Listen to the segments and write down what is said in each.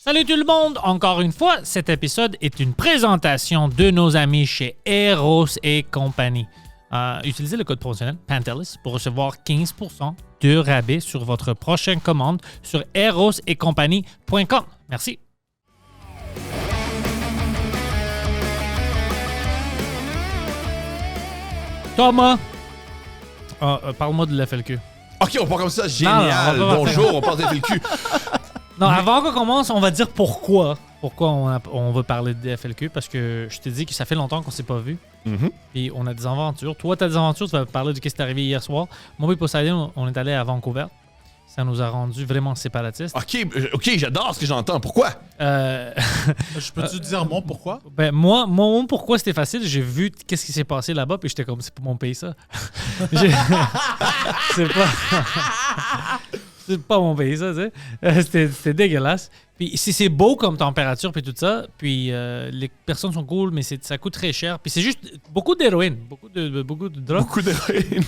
Salut tout le monde! Encore une fois, cet épisode est une présentation de nos amis chez Eros et compagnie. Utilisez le code promotionnel Pantelis pour recevoir 15% de rabais sur votre prochaine commande sur erosetcompagnie.com. Merci. Thomas, parle-moi de l'FLQ. Ok, on part comme ça, génial. Bonjour, on part de FLQ. Non, avant qu'on commence, on va dire pourquoi. Pourquoi on veut parler de FLQ, parce que je t'ai dit que ça fait longtemps qu'on s'est pas vu. Puis on a des aventures. Toi, tu as des aventures, tu vas parler de ce qui est arrivé hier soir. Moi et Poseidon, on est allé à Vancouver. Ça nous a rendus vraiment séparatistes. Ok, j'adore ce que j'entends. Pourquoi? Je peux-tu dire mon pourquoi? Ben moi, mon pourquoi c'était facile. J'ai vu qu'est-ce qui s'est passé là-bas, puis j'étais comme, c'est pas mon pays, ça. C'est pas mon pays, ça, tu sais. C'était dégueulasse. Puis c'est beau comme température, puis tout ça. Puis les personnes sont cool, mais ça coûte très cher. Puis c'est juste beaucoup d'héroïne, beaucoup de drogue. Beaucoup d'héroïne,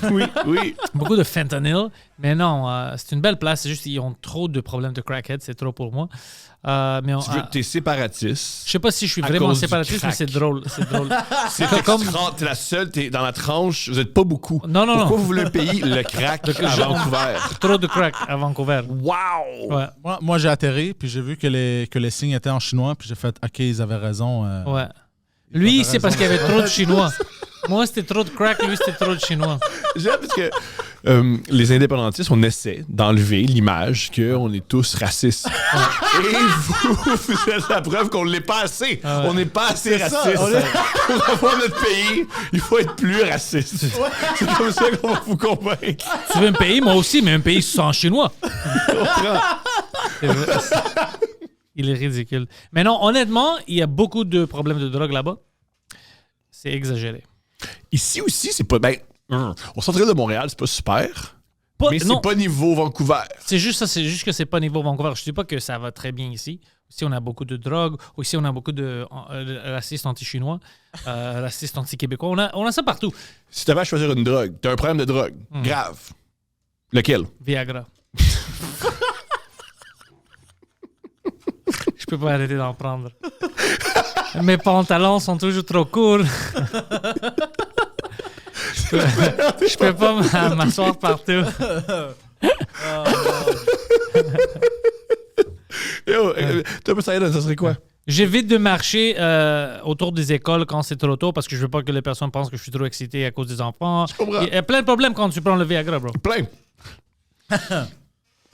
oui. Beaucoup de fentanyl. Mais non, c'est une belle place. C'est juste qu'ils ont trop de problèmes de crackhead. C'est trop pour moi. T'es séparatiste. Je sais pas si je suis vraiment séparatiste, mais c'est drôle. C'est comme t'es la seule, t'es dans la tranche, vous êtes pas beaucoup. Non. Pourquoi vous voulez un pays, le crack à Vancouver? Trop de crack à Vancouver. Wow! Ouais. Moi, j'ai atterri, puis j'ai vu que les signes étaient en chinois, puis j'ai fait « Ok, ils avaient raison. Ouais. Lui, c'est parce qu'il y avait trop de chinois. Moi, c'était trop de crack, lui, c'était trop de chinois. J'aime parce que les indépendantistes, on essaie d'enlever l'image qu'on est tous racistes. Et vous êtes la preuve qu'on ne l'est pas assez. On n'est pas assez raciste. Pour avoir notre pays, il faut être plus raciste. C'est comme ça qu'on va vous convaincre. Tu veux un pays, moi aussi, mais un pays sans chinois. Il est ridicule. Mais non, honnêtement, il y a beaucoup de problèmes de drogue là-bas. C'est exagéré. Ici aussi, c'est pas... au centre-ville de Montréal, c'est pas super. Mais c'est pas niveau Vancouver. C'est juste ça, c'est juste que c'est pas niveau Vancouver. Je dis pas que ça va très bien ici. Ici, on a beaucoup de drogue. Ici, on a beaucoup de racistes anti-chinois, racistes anti-québécois. On a ça partout. Si t'avais à choisir une drogue, t'as un problème de drogue grave. Lequel? Viagra. Je peux pas arrêter d'en prendre. Mes pantalons sont toujours trop courts. Je peux pas m'asseoir partout. Toi, ça serait quoi? J'évite de marcher autour des écoles quand c'est trop tôt parce que je veux pas que les personnes pensent que je suis trop excité à cause des enfants. Il y a plein de problèmes quand tu prends le Viagra, bro. Plein.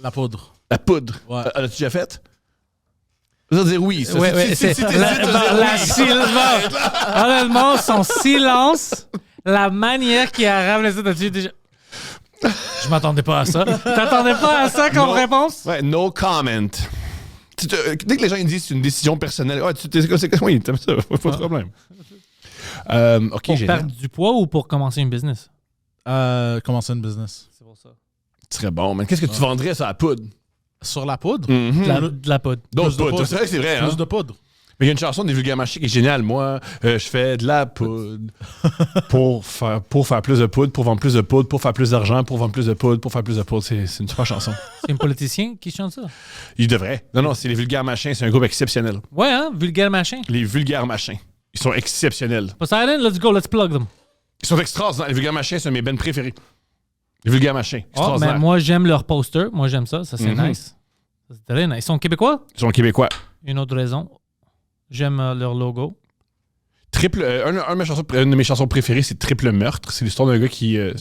La poudre. La poudre? Ouais. L'as-tu déjà faite? Ça veut dire oui. Ça, honnêtement, son silence, la manière qu'il arabe les autres, déjà... Je m'attendais pas à ça. T'attendais pas à ça comme réponse? Ouais, no comment. Dès que les gens ils disent c'est une décision personnelle, c'est quoi? Oui, t'aimes ça, pas de problème. OK, pour perdre du poids ou pour commencer une business? Commencer une business. C'est pour ça. Très bon, mais qu'est-ce que tu vendrais sur la poudre? Sur la poudre? De la poudre. D'autres poudres. C'est vrai que c'est vrai. Plus de poudre. Mais il y a une chanson des Vulgaires Machés qui est géniale. Moi, je fais de la poudre pour faire plus de poudre, pour vendre plus de poudre, pour faire plus d'argent, pour vendre plus de poudre, pour faire plus de poudre. C'est une super chanson. C'est un politicien qui chante ça? Il devrait. Non, c'est les Vulgaires Machins. C'est un groupe exceptionnel. Ouais, hein? Vulgaire Machin. Les Vulgaires Machins. Ils sont exceptionnels. Poseidon, let's go, let's plug them. Ils sont extraordinaires. Les Vulgaires Machins, c'est un de mes bands préférés. Les Vulgaires Machins. Mais moi, j'aime leur poster. Moi, j'aime ça. Ça, c'est nice. C'est très nice. Ils sont québécois? Ils sont québécois. Une autre raison. J'aime leur logo. Une de mes chansons préférées, c'est Triple Meurtre. C'est l'histoire d'un gars qui... c'est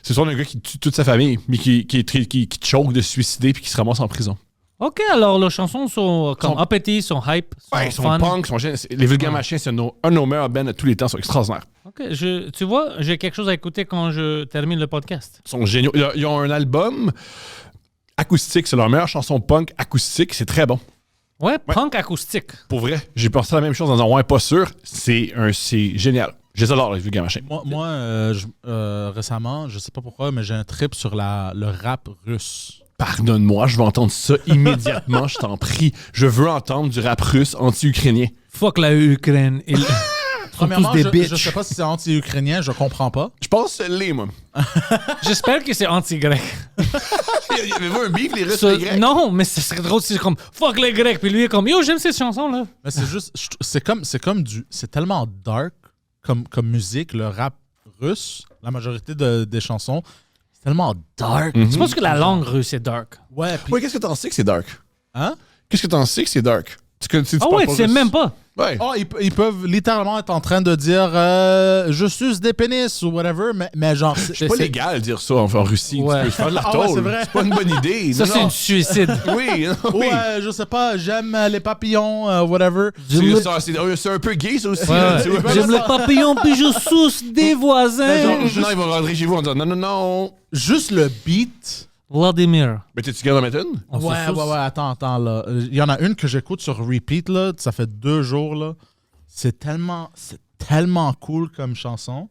l'histoire d'un gars qui tue toute sa famille, mais qui choque de se suicider puis qui se ramasse en prison. OK, alors leurs chansons sont comme uppity, sont hype, ils sont fun. Punk, sont géniaux. Les Vulgaires Machins, c'est un de nos meilleurs bands de tous les temps. Ils sont extraordinaires. OK, tu vois, j'ai quelque chose à écouter quand je termine le podcast. Ils sont géniaux. Ils ont un album acoustique. C'est leur meilleure chanson punk acoustique. C'est très bon. Ouais, punk acoustique. Pour vrai, j'ai pensé à la même chose dans un ouais pas sûr. C'est génial. Je les adore, les Vulgaires Machins. Moi, récemment, je sais pas pourquoi, mais j'ai un trip sur le rap russe. Pardonne-moi, je veux entendre ça immédiatement, je t'en prie. Je veux entendre du rap russe anti-ukrainien. Fuck la Ukraine. sont tous Premièrement, des je bitches. sais pas si c'est anti-ukrainien, je comprends pas. Je pense que c'est les, moi. J'espère que c'est anti-grec. Il y avait un beef, les Russes Ça- et les Grecs. non, mais ce serait drôle si c'est comme fuck les Grecs. Puis lui est comme yo, j'aime cette chanson-là. Mais c'est juste, c'est tellement dark comme musique, le rap russe, la majorité des chansons, c'est tellement dark. Je pense que la langue russe est dark. Ouais, puis... Ouais, qu'est-ce que t'en sais que c'est dark? Hein? Qu'est-ce que t'en sais que c'est dark? Tu Ah ouais, tu sais même pas. Ouais. Oh, ils peuvent littéralement être en train de dire je suce des pénis ou whatever, mais genre... C'est pas légal de dire ça en Russie. Ouais. Tu peux faire de la Ah ouais, tôle. c'est vrai. C'est pas une bonne idée. Ça, Non, c'est non. un suicide. Oui, non, oui. Ouais, je sais pas, j'aime les papillons, whatever. C'est un peu gay, ça aussi. Ouais, là, ouais. tu vois. J'aime le papillon, puis je suce des voisins. Non, ils vont rentrer chez vous en disant non. Juste le beat... Vladimir. Mais tu gardes en mettre une? On se Ouais, soucie. attends, là. Il y en a une que j'écoute sur repeat, là. Ça fait 2 jours, là. C'est tellement cool comme chanson.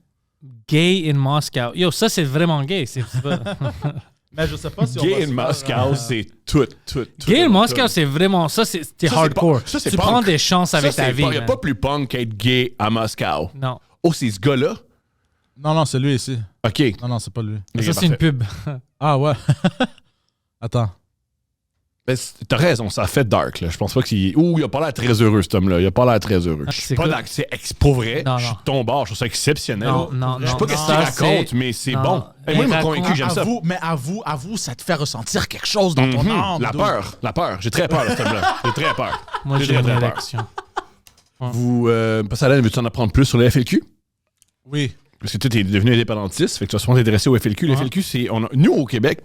Gay in Moscow. Yo, ça, c'est vraiment gay. C'est pas... Mais je sais pas si Gay in Moscow, c'est tout. Gay in Moscow, c'est vraiment... Ça, c'est Ça, hardcore. c'est Tu punk. prends des chances avec ta vie. Il n'y a man. pas plus punk qu'être gay à Moscow. Non. Oh, c'est ce gars-là? Non, c'est lui ici. OK. Non, c'est pas lui. Ok, Ça, c'est une parfait. pub. Ah ouais. Attends. Ben, t'as raison, ça fait dark, là. Je pense pas qu'il... Ouh, il a pas l'air très heureux, cet homme-là. Il a pas l'air très heureux. Ah, Je c'est suis pas good. d'accord. Pour vrai, Non, je suis non. de ton bord. Je trouve ça exceptionnel. Non, Je sais pas qu'est-ce ça, qu'il raconte, c'est- mais c'est non. bon. Et moi, il m'a Il convaincu, raconte- j'aime ça. Avoue, ça te fait ressentir quelque chose dans ton Mhm. âme. La dude. peur. J'ai très peur, de cet homme-là. J'ai très peur. Moi, J'ai j'ai une très peur. érection. Vous, Pascal, veux-tu en apprendre plus sur le FLQ? Oui. Parce que toi, t'es devenu indépendantiste, fait que tu vas souvent t'intéresser au FLQ. Le FLQ, c'est... Nous, au Québec,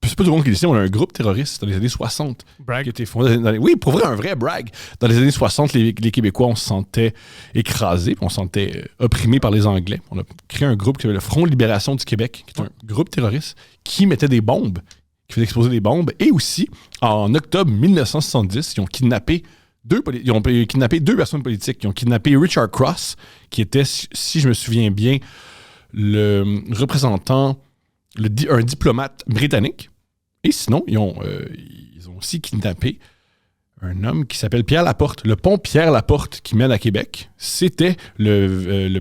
c'est pas tout le monde qui le sait, on a un groupe terroriste dans les années 60. Brag. Qui a été fondé oui, pour vrai, un vrai brag. Dans les années 60, les Québécois, on se sentait écrasés, on se sentait opprimés par les Anglais. On a créé un groupe qui s'appelle le Front de Libération du Québec, qui est un groupe terroriste qui mettait des bombes, qui faisait exploser des bombes. Et aussi, en octobre 1970, ils ont kidnappé deux personnes politiques. Ils ont kidnappé Richard Cross, qui était, si je me souviens bien, le représentant, un diplomate britannique. Et sinon, ils ont aussi kidnappé un homme qui s'appelle Pierre Laporte. Le pont Pierre Laporte qui mène à Québec, c'était un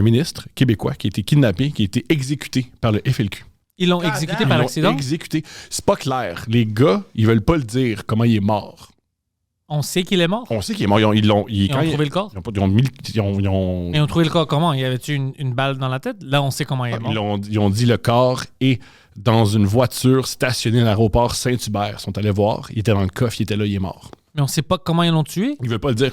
ministre québécois qui a été kidnappé, qui a été exécuté par le FLQ. Ils l'ont exécuté Ils par Ils l'ont accident? exécuté. C'est pas clair. Les gars, ils veulent pas le dire comment il est mort. On sait qu'il est mort? On sait qu'il est mort. Ils ont trouvé le corps? Ils ont Et on trouvé le corps comment? Y avait-tu une balle dans la tête? Là, on sait comment il est mort. Ils ont dit le corps est dans une voiture stationnée à l'aéroport Saint-Hubert. Ils sont allés voir. Il était dans le coffre, il était là, il est mort. Mais on sait pas comment ils l'ont tué? Ils veulent pas le dire.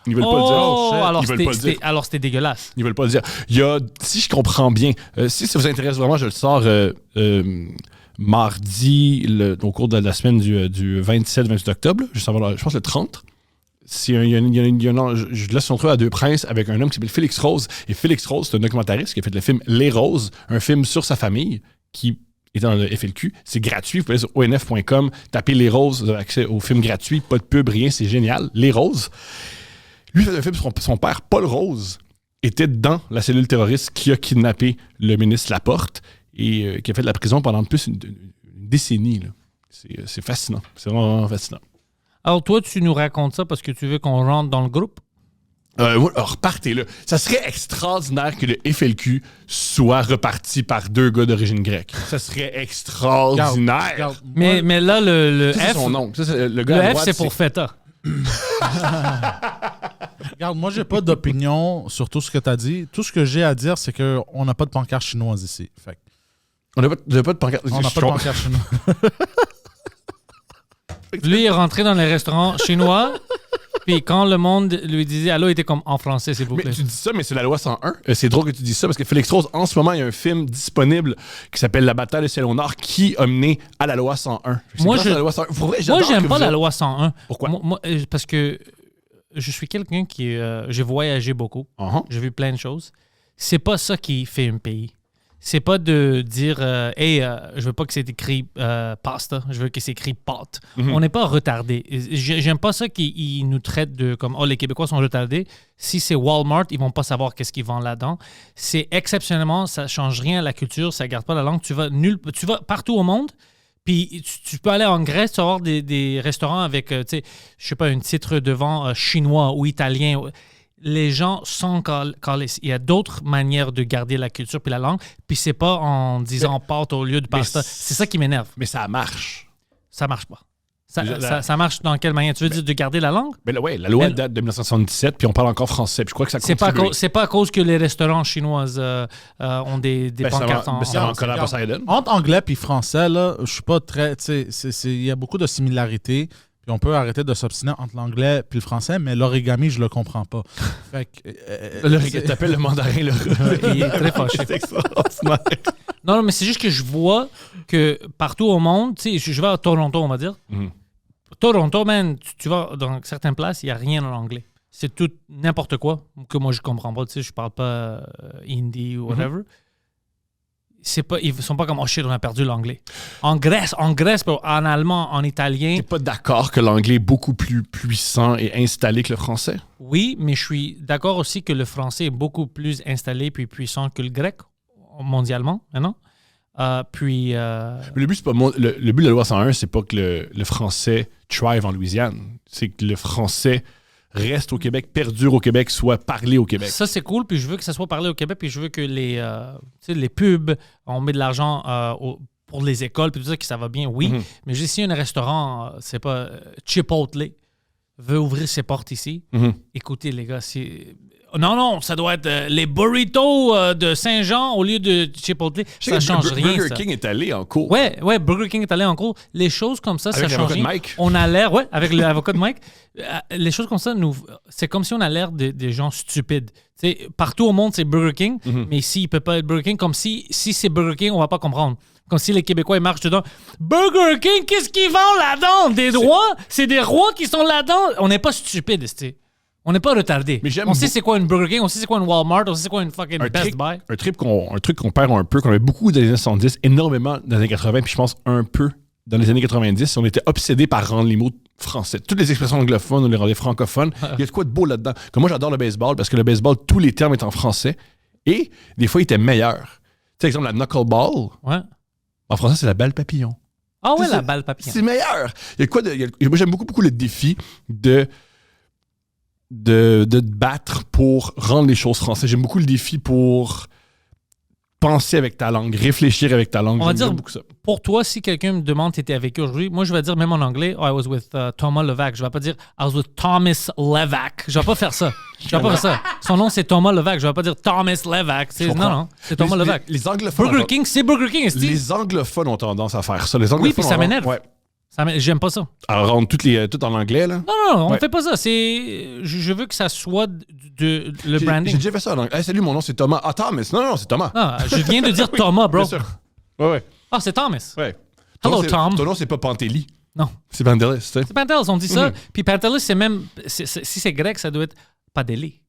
Ils veulent pas le dire. Oh, alors Ils veulent pas le dire. alors c'était dégueulasse. Ils veulent pas le dire. Il y a, si je comprends bien, si ça vous intéresse vraiment, je le sors mardi, au cours de la semaine du 27-28 octobre, juste avant, je pense le 30. Je laisse son truc à Deux Princes avec un homme qui s'appelle Félix Rose. Et Félix Rose, c'est un documentariste qui a fait le film Les Roses, un film sur sa famille qui est dans le FLQ. C'est gratuit. Vous pouvez aller sur onf.com, taper Les Roses, vous avez accès au film gratuit, pas de pub, rien, c'est génial. Les Roses. Lui, il fait un film sur son père, Paul Rose, était dans la cellule terroriste qui a kidnappé le ministre Laporte et qui a fait de la prison pendant plus une décennie. Là. C'est fascinant. C'est vraiment fascinant. Alors toi, tu nous racontes ça parce que tu veux qu'on rentre dans le groupe? Repartez là. Ça serait extraordinaire que le FLQ soit reparti par 2 gars d'origine grecque. Ça serait extraordinaire. Regarde, Mais là, le Ça, c'est F, son nom. Ça, c'est le le gars à F, droite, c'est pour Feta. regarde, moi, j'ai pas d'opinion sur tout ce que tu as dit. Tout ce que j'ai à dire, c'est qu'on n'a pas de pancarte chinoise ici. Fait que On n'a pas de pancarte. on n'a pas de pancarte chinoise. Lui, il est rentré dans les restaurants chinois, puis quand le monde lui disait « Allô », il était comme « En français, s'il vous plaît Mais tu dis ça, mais c'est la loi 101. C'est drôle que tu dis ça parce que Félix Rose, en ce moment, il y a un film disponible qui s'appelle La bataille de Ciel au Nord qui a mené à la loi 101. Moi, grâce à la loi 101. Pour vrai, Moi, j'adore j'aime que pas vous la êtes- loi 101. Pourquoi? Moi, parce que je suis quelqu'un qui... j'ai voyagé beaucoup. Uh-huh. J'ai vu plein de choses. C'est pas ça qui fait un pays. C'est pas de dire hey, je veux pas que c'est écrit pasta, je veux que c'est écrit pâte. On n'est pas retardé. J'aime pas ça qu'ils nous traitent de comme oh les Québécois sont retardés. Si c'est Walmart, ils vont pas savoir qu'est-ce qu'ils vendent là-dedans. C'est exceptionnellement, ça change rien à la culture, ça garde pas la langue. Tu vas partout au monde. Puis tu peux aller en Grèce, tu vas avoir des restaurants avec tu sais, je sais pas, un titre devant chinois ou italien. les gens sont calés. Il y a d'autres manières de garder la culture puis la langue, puis c'est pas en disant pâte au lieu de pasta. C'est ça qui m'énerve. Mais ça marche. Ça marche pas. Ça marche dans quelle manière? Tu veux dire de garder la langue? Mais oui, la loi date de 1977, puis on parle encore français. Puis je crois que ça continue. C'est pas à cause que les restaurants chinoises ont des pancartes en Poseidon. Entre anglais et français, là, je suis pas très... Il y a beaucoup de similarités. Puis on peut arrêter de s'obstiner entre l'anglais et le français, mais l'origami, je le comprends pas. Fait que... T'appelles le mandarin, là. Il est très fâché. C'est extraordinaire. Non, mais c'est juste que je vois que partout au monde, tu sais, je vais à Toronto, on va dire. Mm-hmm. Toronto, man, tu vas dans certaines places, il n'y a rien en anglais. C'est tout n'importe quoi que moi je comprends pas. Tu sais, je parle pas hindi ou whatever. Ils sont pas comme oh shit, on a perdu l'anglais. En Grèce, en allemand, en italien. T'es pas d'accord que l'anglais est beaucoup plus puissant et installé que le français? Oui, mais je suis d'accord aussi que le français est beaucoup plus installé puis puissant que le grec mondialement, non? Mais le but, c'est pas le but de la loi 101, c'est pas que le français thrive en Louisiane. C'est que le français reste au Québec, perdure au Québec, soit parlé au Québec. Ça, c'est cool, puis je veux que ça soit parlé au Québec, puis je veux que les pubs, on met de l'argent pour les écoles, puis tout ça, que ça va bien, oui. Mm-hmm. Mais si un restaurant, c'est pas Chipotle, veut ouvrir ses portes ici, écoutez, les gars, Non, ça doit être les burritos de Saint-Jean au lieu de Chipotle. Ça change rien. Burger King est allé en cours. Ouais, Burger King est allé en cours. Les choses comme ça, avec ça change rien. Mike. On a l'air, avec l'avocat de Mike, les choses comme ça, c'est comme si on a l'air des gens stupides. T'sais, partout au monde, c'est Burger King, mais ici, il peut pas être Burger King. Comme si c'est Burger King, on va pas comprendre. Comme si les Québécois ils marchent dedans. Burger King, qu'est-ce qu'ils vendent là-dedans? Des rois? C'est des rois qui sont là-dedans? On n'est pas stupides, on n'est pas retardé. On sait c'est quoi une Burger King, on sait c'est quoi une Walmart, on sait c'est quoi une fucking Best Buy. Un truc qu'on perd un peu, qu'on avait beaucoup dans les années 70, énormément dans les années 80, puis je pense un peu dans les années 90, on était obsédé par rendre les mots français. Toutes les expressions anglophones, on les rendait francophones. Il y a de quoi de beau là-dedans. Comme moi, j'adore le baseball parce que le baseball, tous les termes étaient en français et des fois, ils étaient meilleurs. Tu sais, exemple, la knuckleball. Ouais. En français, c'est la balle papillon. Ah ouais, la balle papillon. C'est meilleur. Moi, j'aime beaucoup le défi de te battre pour rendre les choses françaises. J'aime beaucoup le défi pour penser avec ta langue, réfléchir avec ta langue. On va dire, pour toi, si quelqu'un me demande tu étais avec eux aujourd'hui, moi, je vais dire, même en anglais, I was with Thomas Levac. Je vais pas dire I was with Thomas Levac. Je vais pas faire ça. Son nom, c'est Thomas Levac. Je vais pas dire Thomas Levac. Non, c'est Thomas Levac. Les anglophones... Burger King, c'est Burger King. Les anglophones ont tendance à faire ça. Oui, puis ça m'énerve. Ouais. J'aime pas ça. Alors, rendre tout en anglais, là? Non, on fait pas ça. Je veux que ça soit le branding. J'ai déjà fait ça en anglais. Hey, salut, mon nom, c'est Thomas. Ah, Thomas. Non, c'est Thomas. Non, je viens de dire Thomas, bro. Bien sûr. Ouais. Ah, c'est Thomas. Ouais. Hello, Tom. Ton nom, c'est pas Pantelli. Non. C'est Pantelis, tu sais. C'est Pantelis, on dit ça. Puis Pantelis, c'est même... si c'est grec, ça doit être Padeli.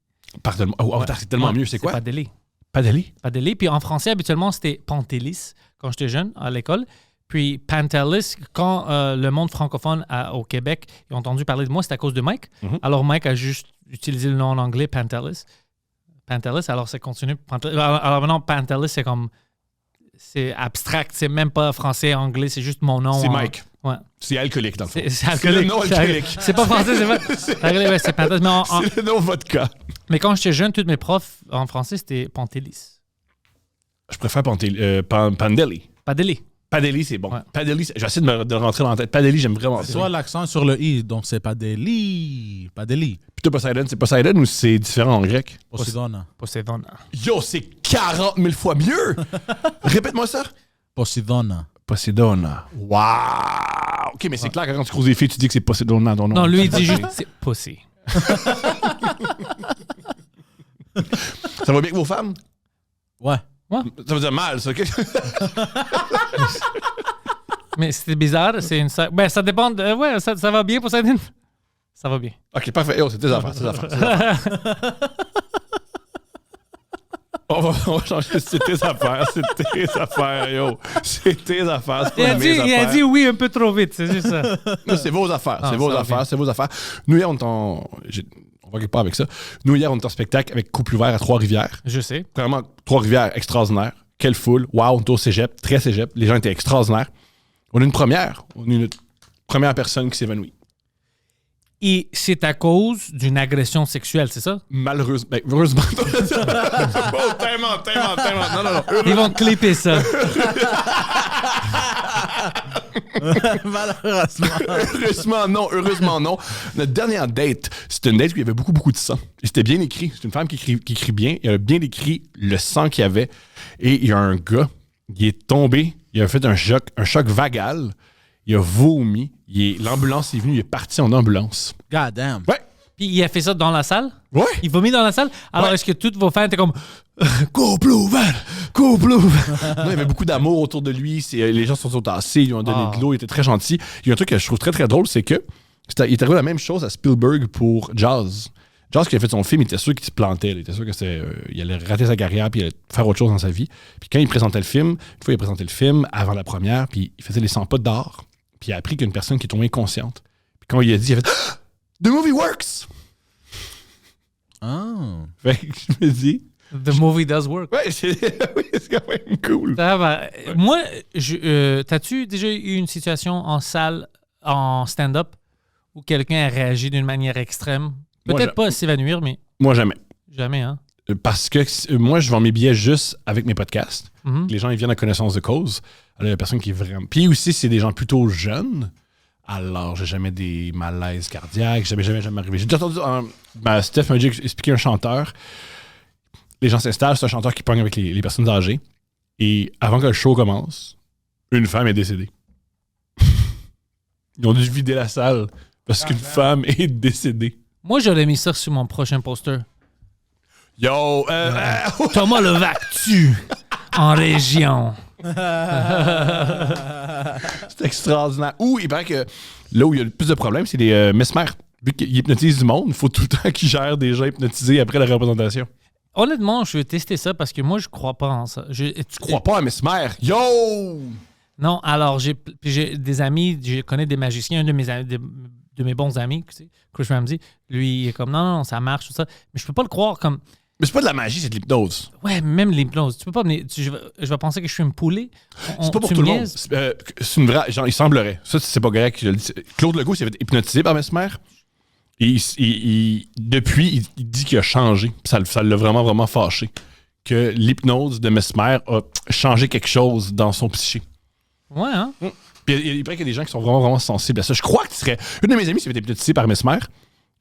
Pardonne-moi. Oh, c'est tellement mieux. C'est quoi? Padeli. Padeli? Puis en français, habituellement, c'était Pantelis quand j'étais jeune à l'école. Puis Pantelis, quand le monde francophone au Québec a entendu parler de moi, c'est à cause de Mike. Mm-hmm. Alors Mike a juste utilisé le nom en anglais, Pantelis, alors ça continue. Alors maintenant, Pantelis, c'est comme... C'est abstract, c'est même pas français, anglais, c'est juste mon nom. C'est Mike. Ouais. C'est alcoolique, dans le fond. C'est alcoolique. Le nom alcoolique. C'est pas français, c'est pas... c'est Pantelis. C'est le nom vodka. Mais quand j'étais jeune, tous mes profs en français, c'était Pantelis. Je préfère Pandeli. Padeli, c'est bon. Ouais. Padeli, j'essaie de rentrer dans la tête. Padeli, j'aime vraiment ça. Soit l'accent sur le i, donc c'est Padeli. Puis toi, Poseidon, c'est Poseidon ou c'est différent en grec? Poseidona. Yo, c'est 40 000 fois mieux! Répète-moi ça. Poseidona. Wow! OK, mais c'est clair que quand tu croises des filles, tu dis que c'est Poseidona. Non, lui, il dit juste c'est Pussy. Ça va bien avec vos femmes? Ouais. Ça veut dire mal, ça, OK? Mais c'était bizarre. Ben, ça dépend. Ouais, ça va bien pour Poseidon? Ça va bien. OK, parfait. Oh, c'est tes affaires. On va changer. C'est tes affaires, yo. C'est tes affaires. Il a dit oui un peu trop vite, c'est juste ça. Non, c'est vos affaires. C'est vos affaires. Nous, hier, on va quelque part avec ça. Nous, hier, on est en spectacle avec Couple Ouvert à Trois-Rivières. Je sais. Vraiment, Trois-Rivières, extraordinaire. Quelle foule. Wow, on est au cégep, très cégep. Les gens étaient extraordinaires. On a une première. On a une première personne qui s'évanouit. Et c'est à cause d'une agression sexuelle, c'est ça? Malheureusement. Ben, heureusement. Oh, tellement. Non. Ils vont clipper ça. Malheureusement. Heureusement non. Notre dernière date, c'était une date où il y avait beaucoup de sang. Et c'était bien écrit. C'est une femme qui écrit bien. Il a bien écrit le sang qu'il y avait. Et il y a un gars qui est tombé. Il a fait un choc vagal. Il a vomi. L'ambulance est venue. Il est parti en ambulance. God damn. Ouais. Puis il a fait ça dans la salle? Ouais. Il vomit dans la salle? Alors, est-ce que toutes vos fans étaient comme... Couple ouvert! Non, il y avait beaucoup d'amour autour de lui. Les gens se sont tassés, ils lui ont donné de l'eau, il était très gentil. Il y a un truc que je trouve très drôle, c'est que il est arrivé la même chose à Spielberg pour Jaws. Jaws, qui a fait son film, il était sûr qu'il se plantait. Il était sûr qu'il allait rater sa carrière puis il allait faire autre chose dans sa vie. Puis quand il présentait le film, une fois il présentait le film avant la première, puis il faisait les 100 pas d'or. Puis il a appris qu'une personne qui est tombée inconsciente. Puis quand il a dit, il a fait « The movie works! » Fait que je me dis... The movie does work. Ouais, c'est quand même cool. Moi, t'as-tu déjà eu une situation en salle, en stand-up, où quelqu'un a réagi d'une manière extrême? Peut-être pas s'évanouir, mais... Moi, jamais. Jamais, hein? Parce que moi, je vends mes billets juste avec mes podcasts. Mm-hmm. Les gens, ils viennent à connaissance de cause. Alors, il y a personne qui est vraiment... Puis aussi, c'est des gens plutôt jeunes. Alors, j'ai jamais des malaises cardiaques. Jamais arrivé. J'ai déjà entendu... Steph m'a dit expliquer un chanteur. Les gens s'installent, c'est un chanteur qui pogne avec les personnes âgées. Et avant que le show commence, une femme est décédée. Ils ont dû vider la salle parce qu'une femme est décédée. Moi, j'aurais mis ça sur mon prochain poster. Yo! Thomas Levac tue en région. C'est extraordinaire. Ou il paraît que là où il y a le plus de problèmes, c'est les mesmères. Vu qu'ils hypnotisent du monde, il faut tout le temps qu'ils gèrent des gens hypnotisés après la représentation. Honnêtement, je vais tester ça parce que moi, je crois pas en ça. Tu crois pas à Mesmer? Yo! Non, alors, j'ai des amis, je connais des magiciens, un de mes bons amis, tu sais, Chris Ramsey, lui, il est comme, non, ça marche, tout ça. Mais je peux pas le croire comme... Mais c'est pas de la magie, c'est de l'hypnose. Ouais, même l'hypnose. Tu peux pas venir... Je vais penser que je suis un poulet. C'est pas pour tout le monde. C'est une vraie... Genre, il semblerait. Ça, c'est pas grec qui le dit. Claude Legault s'est fait hypnotiser par Mesmer. Et depuis, il dit qu'il a changé. Ça l'a vraiment fâché. Que l'hypnose de Mesmer a changé quelque chose dans son psyché. Ouais, hein? Puis il paraît qu'il y a des gens qui sont vraiment sensibles à ça. Je crois que tu serais... Une de mes amies s'est fait hypnotiser par Mesmer.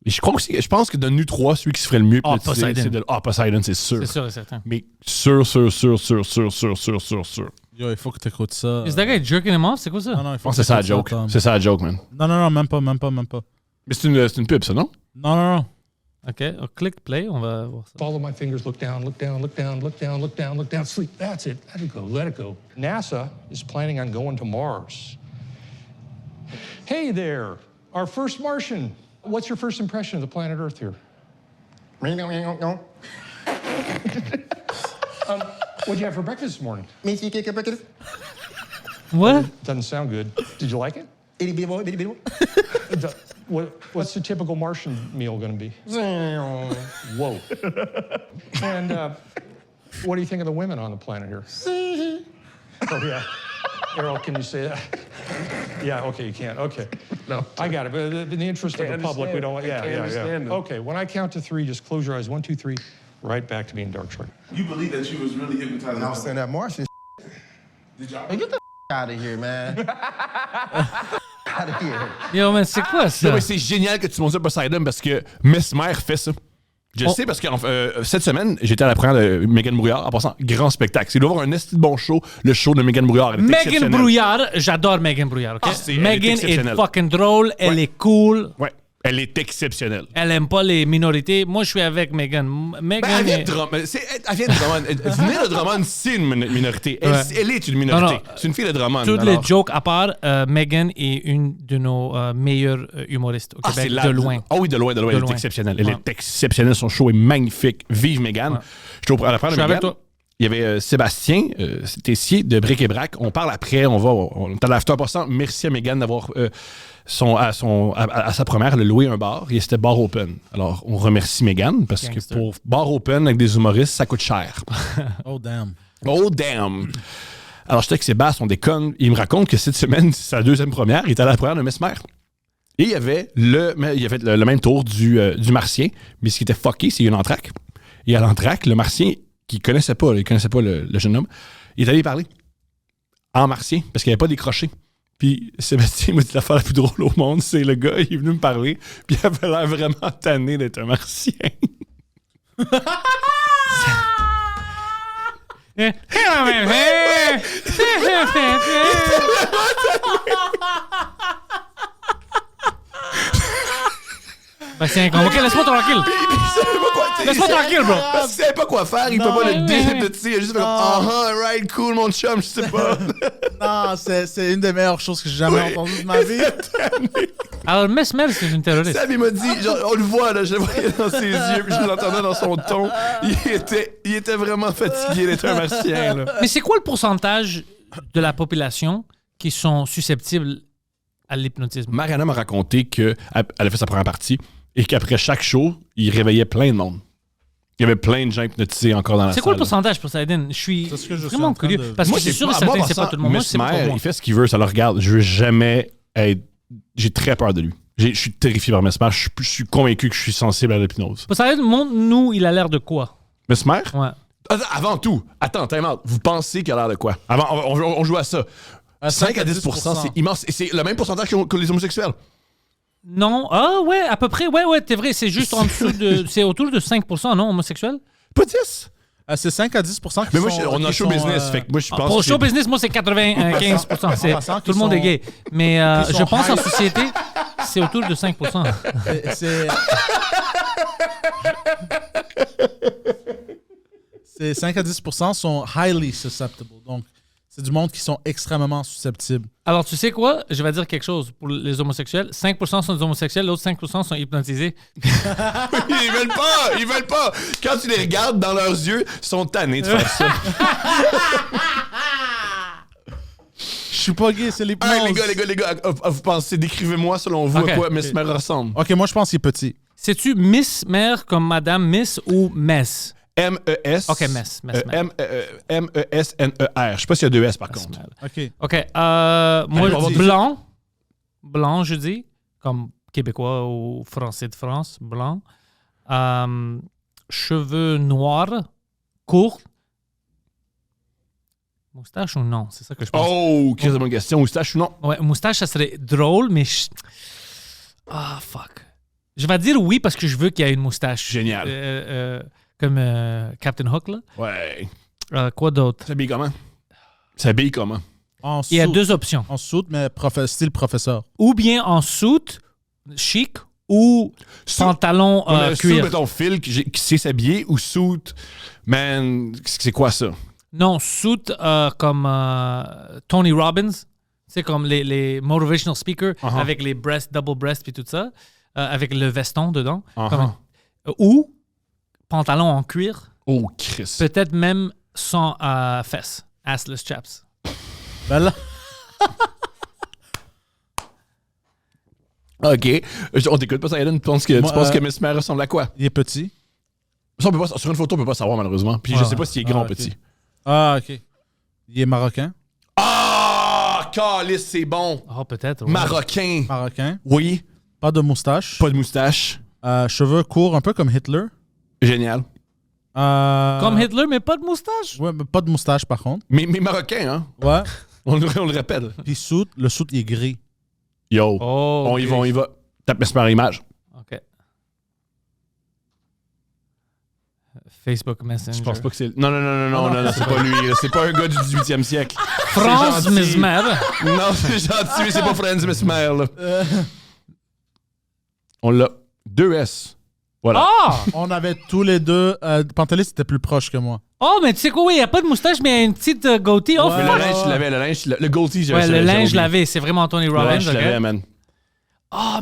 Et je pense que de nous trois, celui qui se ferait le mieux hypnotiser, c'est de... Poseidon, c'est sûr. C'est sûr et certain. Mais sûr. Yo, il faut que tu écoutes ça. Is that guy jerking him off? C'est quoi ça? Non, il faut c'est ça la joke. C'est ça la joke, man. Non, même pas. Mais c'est une pub, ça, non? Non. OK, on clique play, on va voir ça. Follow my fingers, look down, sleep. That's it. Let it go. NASA is planning on going to Mars. Hey there, our first Martian. What's your first impression of the planet Earth here? What'd you have for breakfast this morning? What? Doesn't sound good. Did you like it? What's the typical Martian meal going to be? Whoa. And what do you think of the women on the planet here? Oh, yeah. Errol, can you say that? Yeah, okay, you can't. Okay. No. I got it. But in the interest of the public, we don't want... Yeah. Okay, when I count to three, just close your eyes. 1, 2, 3. Right back to being dark short. You believe that you was really hypnotized? I was saying that Martian Did y'all... Hey, get the out of here, man. Out of here. Yo, mais c'est quoi ça? Non, mais c'est génial que tu montres ça Poseidon parce que Mesmer fait ça. Je sais parce que cette semaine, j'étais à la première de Megan Brouillard. En passant, grand spectacle. C'est d'avoir un esti de bon show, le show de Megan Brouillard. Megan Brouillard, j'adore Megan Brouillard, OK? Megan est fucking drôle, elle est cool. Ouais. Elle est exceptionnelle. Elle aime pas les minorités. Moi, je suis avec Megan. Elle vient de Drummond. Elle vient de Drummond. Venir de Drummond, c'est une minorité. Elle est une minorité. Non. C'est une fille de Drummond. Toutes les jokes à part, Megan est une de nos meilleures humoristes au Québec, de loin. Ah oui, de loin. Elle est exceptionnelle. Elle est exceptionnelle. Son show est magnifique. Vive Megan. Je suis à la fin de Megan. Avec toi. Il y avait Sébastien Tessier de Bric et Brac. On parle après. On est à l'after%. Merci à Megan d'avoir... à sa première, elle a loué un bar et c'était bar open. Alors, on remercie Megan parce que pour bar open avec des humoristes, ça coûte cher. Oh damn. Alors, j'étais avec Sébastien, on déconne. Il me raconte que cette semaine, c'est sa deuxième première. Il était à la première de Mesmer. Et il y avait le même tour du martien, mais ce qui était fucké, c'est une entraque. Et à l'entraque, le martien, il connaissait pas le jeune homme, il est allé parler en martien, parce qu'il n'y avait pas décroché. Puis Sébastien m'a dit l'affaire la plus drôle au monde, c'est le gars, il est venu me parler, puis il avait l'air vraiment tanné d'être un martien. Bastien, ok, laisse-moi tranquille. Laisse-moi tranquille, bro. Parce qu'il savait pas quoi faire, il peut pas le déhypnotiser. Il a juste fait comme right, cool, mon chum, je sais pas. Non, c'est une des meilleures choses que j'ai jamais entendues de ma vie. Alors, Mesmer, c'est une terroriste. Sam, il m'a dit, genre, on le voit, là, je le voyais dans ses yeux, puis je l'entendais dans son ton. Il était vraiment fatigué d'être un martien, là. Mais c'est quoi le pourcentage de la population qui sont susceptibles à l'hypnotisme? Mariana m'a raconté qu'elle a fait sa première partie et qu'après chaque show, il réveillait plein de monde. Il y avait plein de gens hypnotisés encore dans la salle. C'est quoi le pourcentage pour Saïdine? Je suis vraiment curieux. Parce que c'est sûr et certain que c'est pas tout le monde. Moi, c'est pas pour moi. Il fait ce qu'il veut, ça le regarde. Je veux jamais être... J'ai très peur de lui. Je suis terrifié par Mesmer. Je suis convaincu que je suis sensible à l'hypnose. Saïdine, montre-nous, il a l'air de quoi? Mesmer? Ouais. Avant tout, attends, time out. Vous pensez qu'il a l'air de quoi? Avant, on joue à ça. 5 à 10%, c'est immense. Et c'est le même pourcentage que les homosexuels. Non. Ah ouais, à peu près. Ouais, t'es vrai. C'est juste en dessous de... C'est autour de 5%, non, homosexuels? Pas 10? C'est 5 à 10% qui mais moi, sont... on a show business, fait que moi, je pense... Pour show business, moi, c'est 95%. Tout le monde est gay. Mais je pense en société, c'est autour de 5%. C'est 5 à 10% sont highly susceptible. Donc, c'est du monde qui sont extrêmement susceptibles. Alors, tu sais quoi? Je vais dire quelque chose pour les homosexuels. 5% sont des homosexuels, l'autre 5% sont hypnotisés. Ils veulent pas! Quand tu les regardes dans leurs yeux, ils sont tannés de faire ça. Je suis pas gay, c'est l'hypnose. Hey, les gars, vous pensez, décrivez-moi selon vous à quoi Mesmer ressemble. OK, moi, je pense qu'il est petit. C'est-tu Miss Mère comme Madame Miss ou Mess? M-E-S. OK, Mess. M-E-S-N-E-R. Je sais pas s'il y a 2 S, par contre. OK. Moi, blanc. Blanc, je dis. Comme québécois ou français de France. Blanc. Cheveux noirs. Courts. Moustache ou non? C'est ça que je pense. Oh, quelle bonne question. Moustache ou non? Ouais, moustache, ça serait drôle, mais... fuck. Je vais dire oui parce que je veux qu'il y ait une moustache. Génial. Comme Captain Hook, là. Ouais. Quoi d'autre? Ça s'habille comment? Il y a 2 options. En soute, mais style professeur. Ou bien en suit, chic, ou pantalon cuir. Suit, mettons, Phil, qui sait s'habiller, ou suit, man, c'est quoi ça? Non, suit comme Tony Robbins. C'est comme les motivational speakers avec les double breast puis tout ça, avec le veston dedans. Ou pantalon en cuir. Oh, Chris. Peut-être même sans fesses. Assless chaps. Ben là... OK. On t'écoute pas, Saïdine. Tu penses que Mesmer ressemble à quoi? Il est petit. Ça, sur une photo, on peut pas savoir, malheureusement. Puis je sais pas s'il est grand ou petit. Ah, OK. Il est marocain. Ah! Calice, c'est bon. Ah, peut-être. Ouais. Marocain. Oui. Pas de moustache. Pas de moustache. Cheveux courts, un peu comme Hitler. Génial. Comme Hitler, mais pas de moustache. Ouais, mais pas de moustache, par contre. Mais marocain, hein? Ouais. On le répète. Puis le soute, il est gris. Yo. On y va. Tape Mesmer image. OK. Facebook Messenger. Je pense pas que c'est... Non, c'est pas lui. C'est pas un gars du 18e siècle. Franz Mesmer. Non, c'est gentil, mais c'est pas Franz Mesmer, là. On l'a. 2 S. Voilà. On avait tous les deux... Pantelis était plus proche que moi. Oh, mais tu sais quoi, oui, il n'y a pas de moustache, mais il y a une petite goatee. Oh, mais le linge, je l'avais. Le goatee, j'avais. Ouais, le linge, je l'avais. C'est vraiment Tony Robbins. Le linge, je l'avais, man.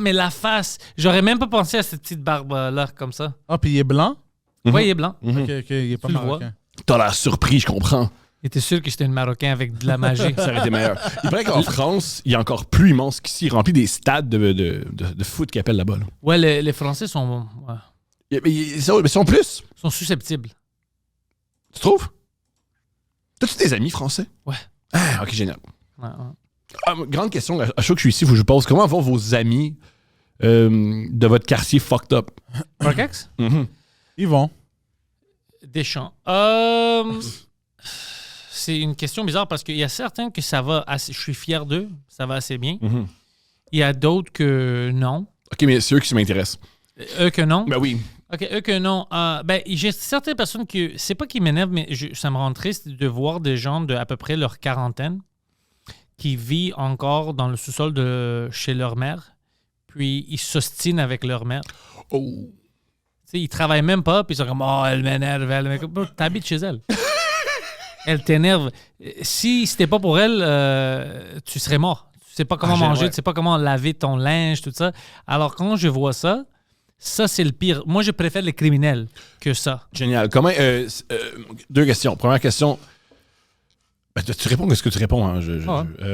Mais la face. J'aurais même pas pensé à cette petite barbe-là, comme ça. Puis il est blanc? Oui, il est blanc. OK, il est pas marocain. T'as l'air surpris, je comprends. Il était sûr que j'étais un Marocain avec de la magie. Ça aurait été meilleur. Il paraît qu'en France, il est encore plus immense qu'ici. Il remplit des stades de foot qu'ils appellent là-bas. Là. Ouais, les Français sont... Ouais. Ils sont plus. Ils sont susceptibles. Tu trouves? T'as-tu des amis français? Ouais. Ah, OK, génial. Ouais. Grande question, à chaque fois que je suis ici, il faut que je pose. Comment vont vos amis de votre quartier fucked up? Parkex? Ils vont. Deschamps. C'est une question bizarre parce qu'il y a certains que ça va assez... Je suis fier d'eux, ça va assez bien. Il y a d'autres que non. OK, mais c'est eux qui m'intéressent. Eux que non? Ben oui. OK, eux que non. J'ai certaines personnes que... C'est pas qui m'énervent, mais ça me rend triste de voir des gens de à peu près leur quarantaine qui vivent encore dans le sous-sol de chez leur mère, puis ils s'ostinent avec leur mère. Oh. Tu sais, ils travaillent même pas, puis ils sont comme « Oh, elle m'énerve, elle m'énerve. » Bro, t'habites chez elle. Elle t'énerve. Si c'était pas pour elle, tu serais mort. Tu sais pas comment manger, tu sais pas comment laver ton linge, tout ça. Alors, quand je vois ça, c'est le pire. Moi, je préfère les criminels que ça. Génial. Comment... deux questions. Première question... Ben, tu réponds à ce que tu réponds. Hein.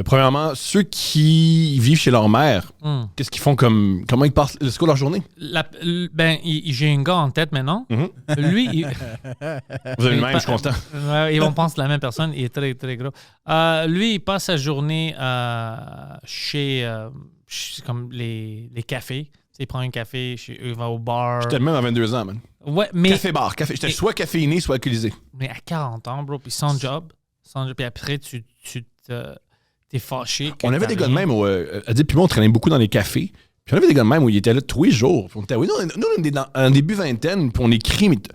Premièrement, ceux qui vivent chez leur mère, qu'est-ce qu'ils font comme... Comment ils passent... C'est quoi leur journée? J'ai un gars en tête maintenant. Lui... Vous avez le même, je suis content. On pense la même personne. Il est très, très gros. Lui, il passe sa journée chez comme les cafés. Il prend un café, il va au bar. J'étais le même à 22 ans, man. Ouais, mais... Café-bar. J'étais soit caféiné, soit alcoolisé. Mais à 40 ans, bro, puis sans job. Puis après, tu t'es fâché. On avait des gars de même où Adib puis moi, on traînait beaucoup dans les cafés. Puis on avait des gars de même où ils étaient là tous les jours. Puis on était, nous, on est en début vingtaine, puis on écrit, mais toi,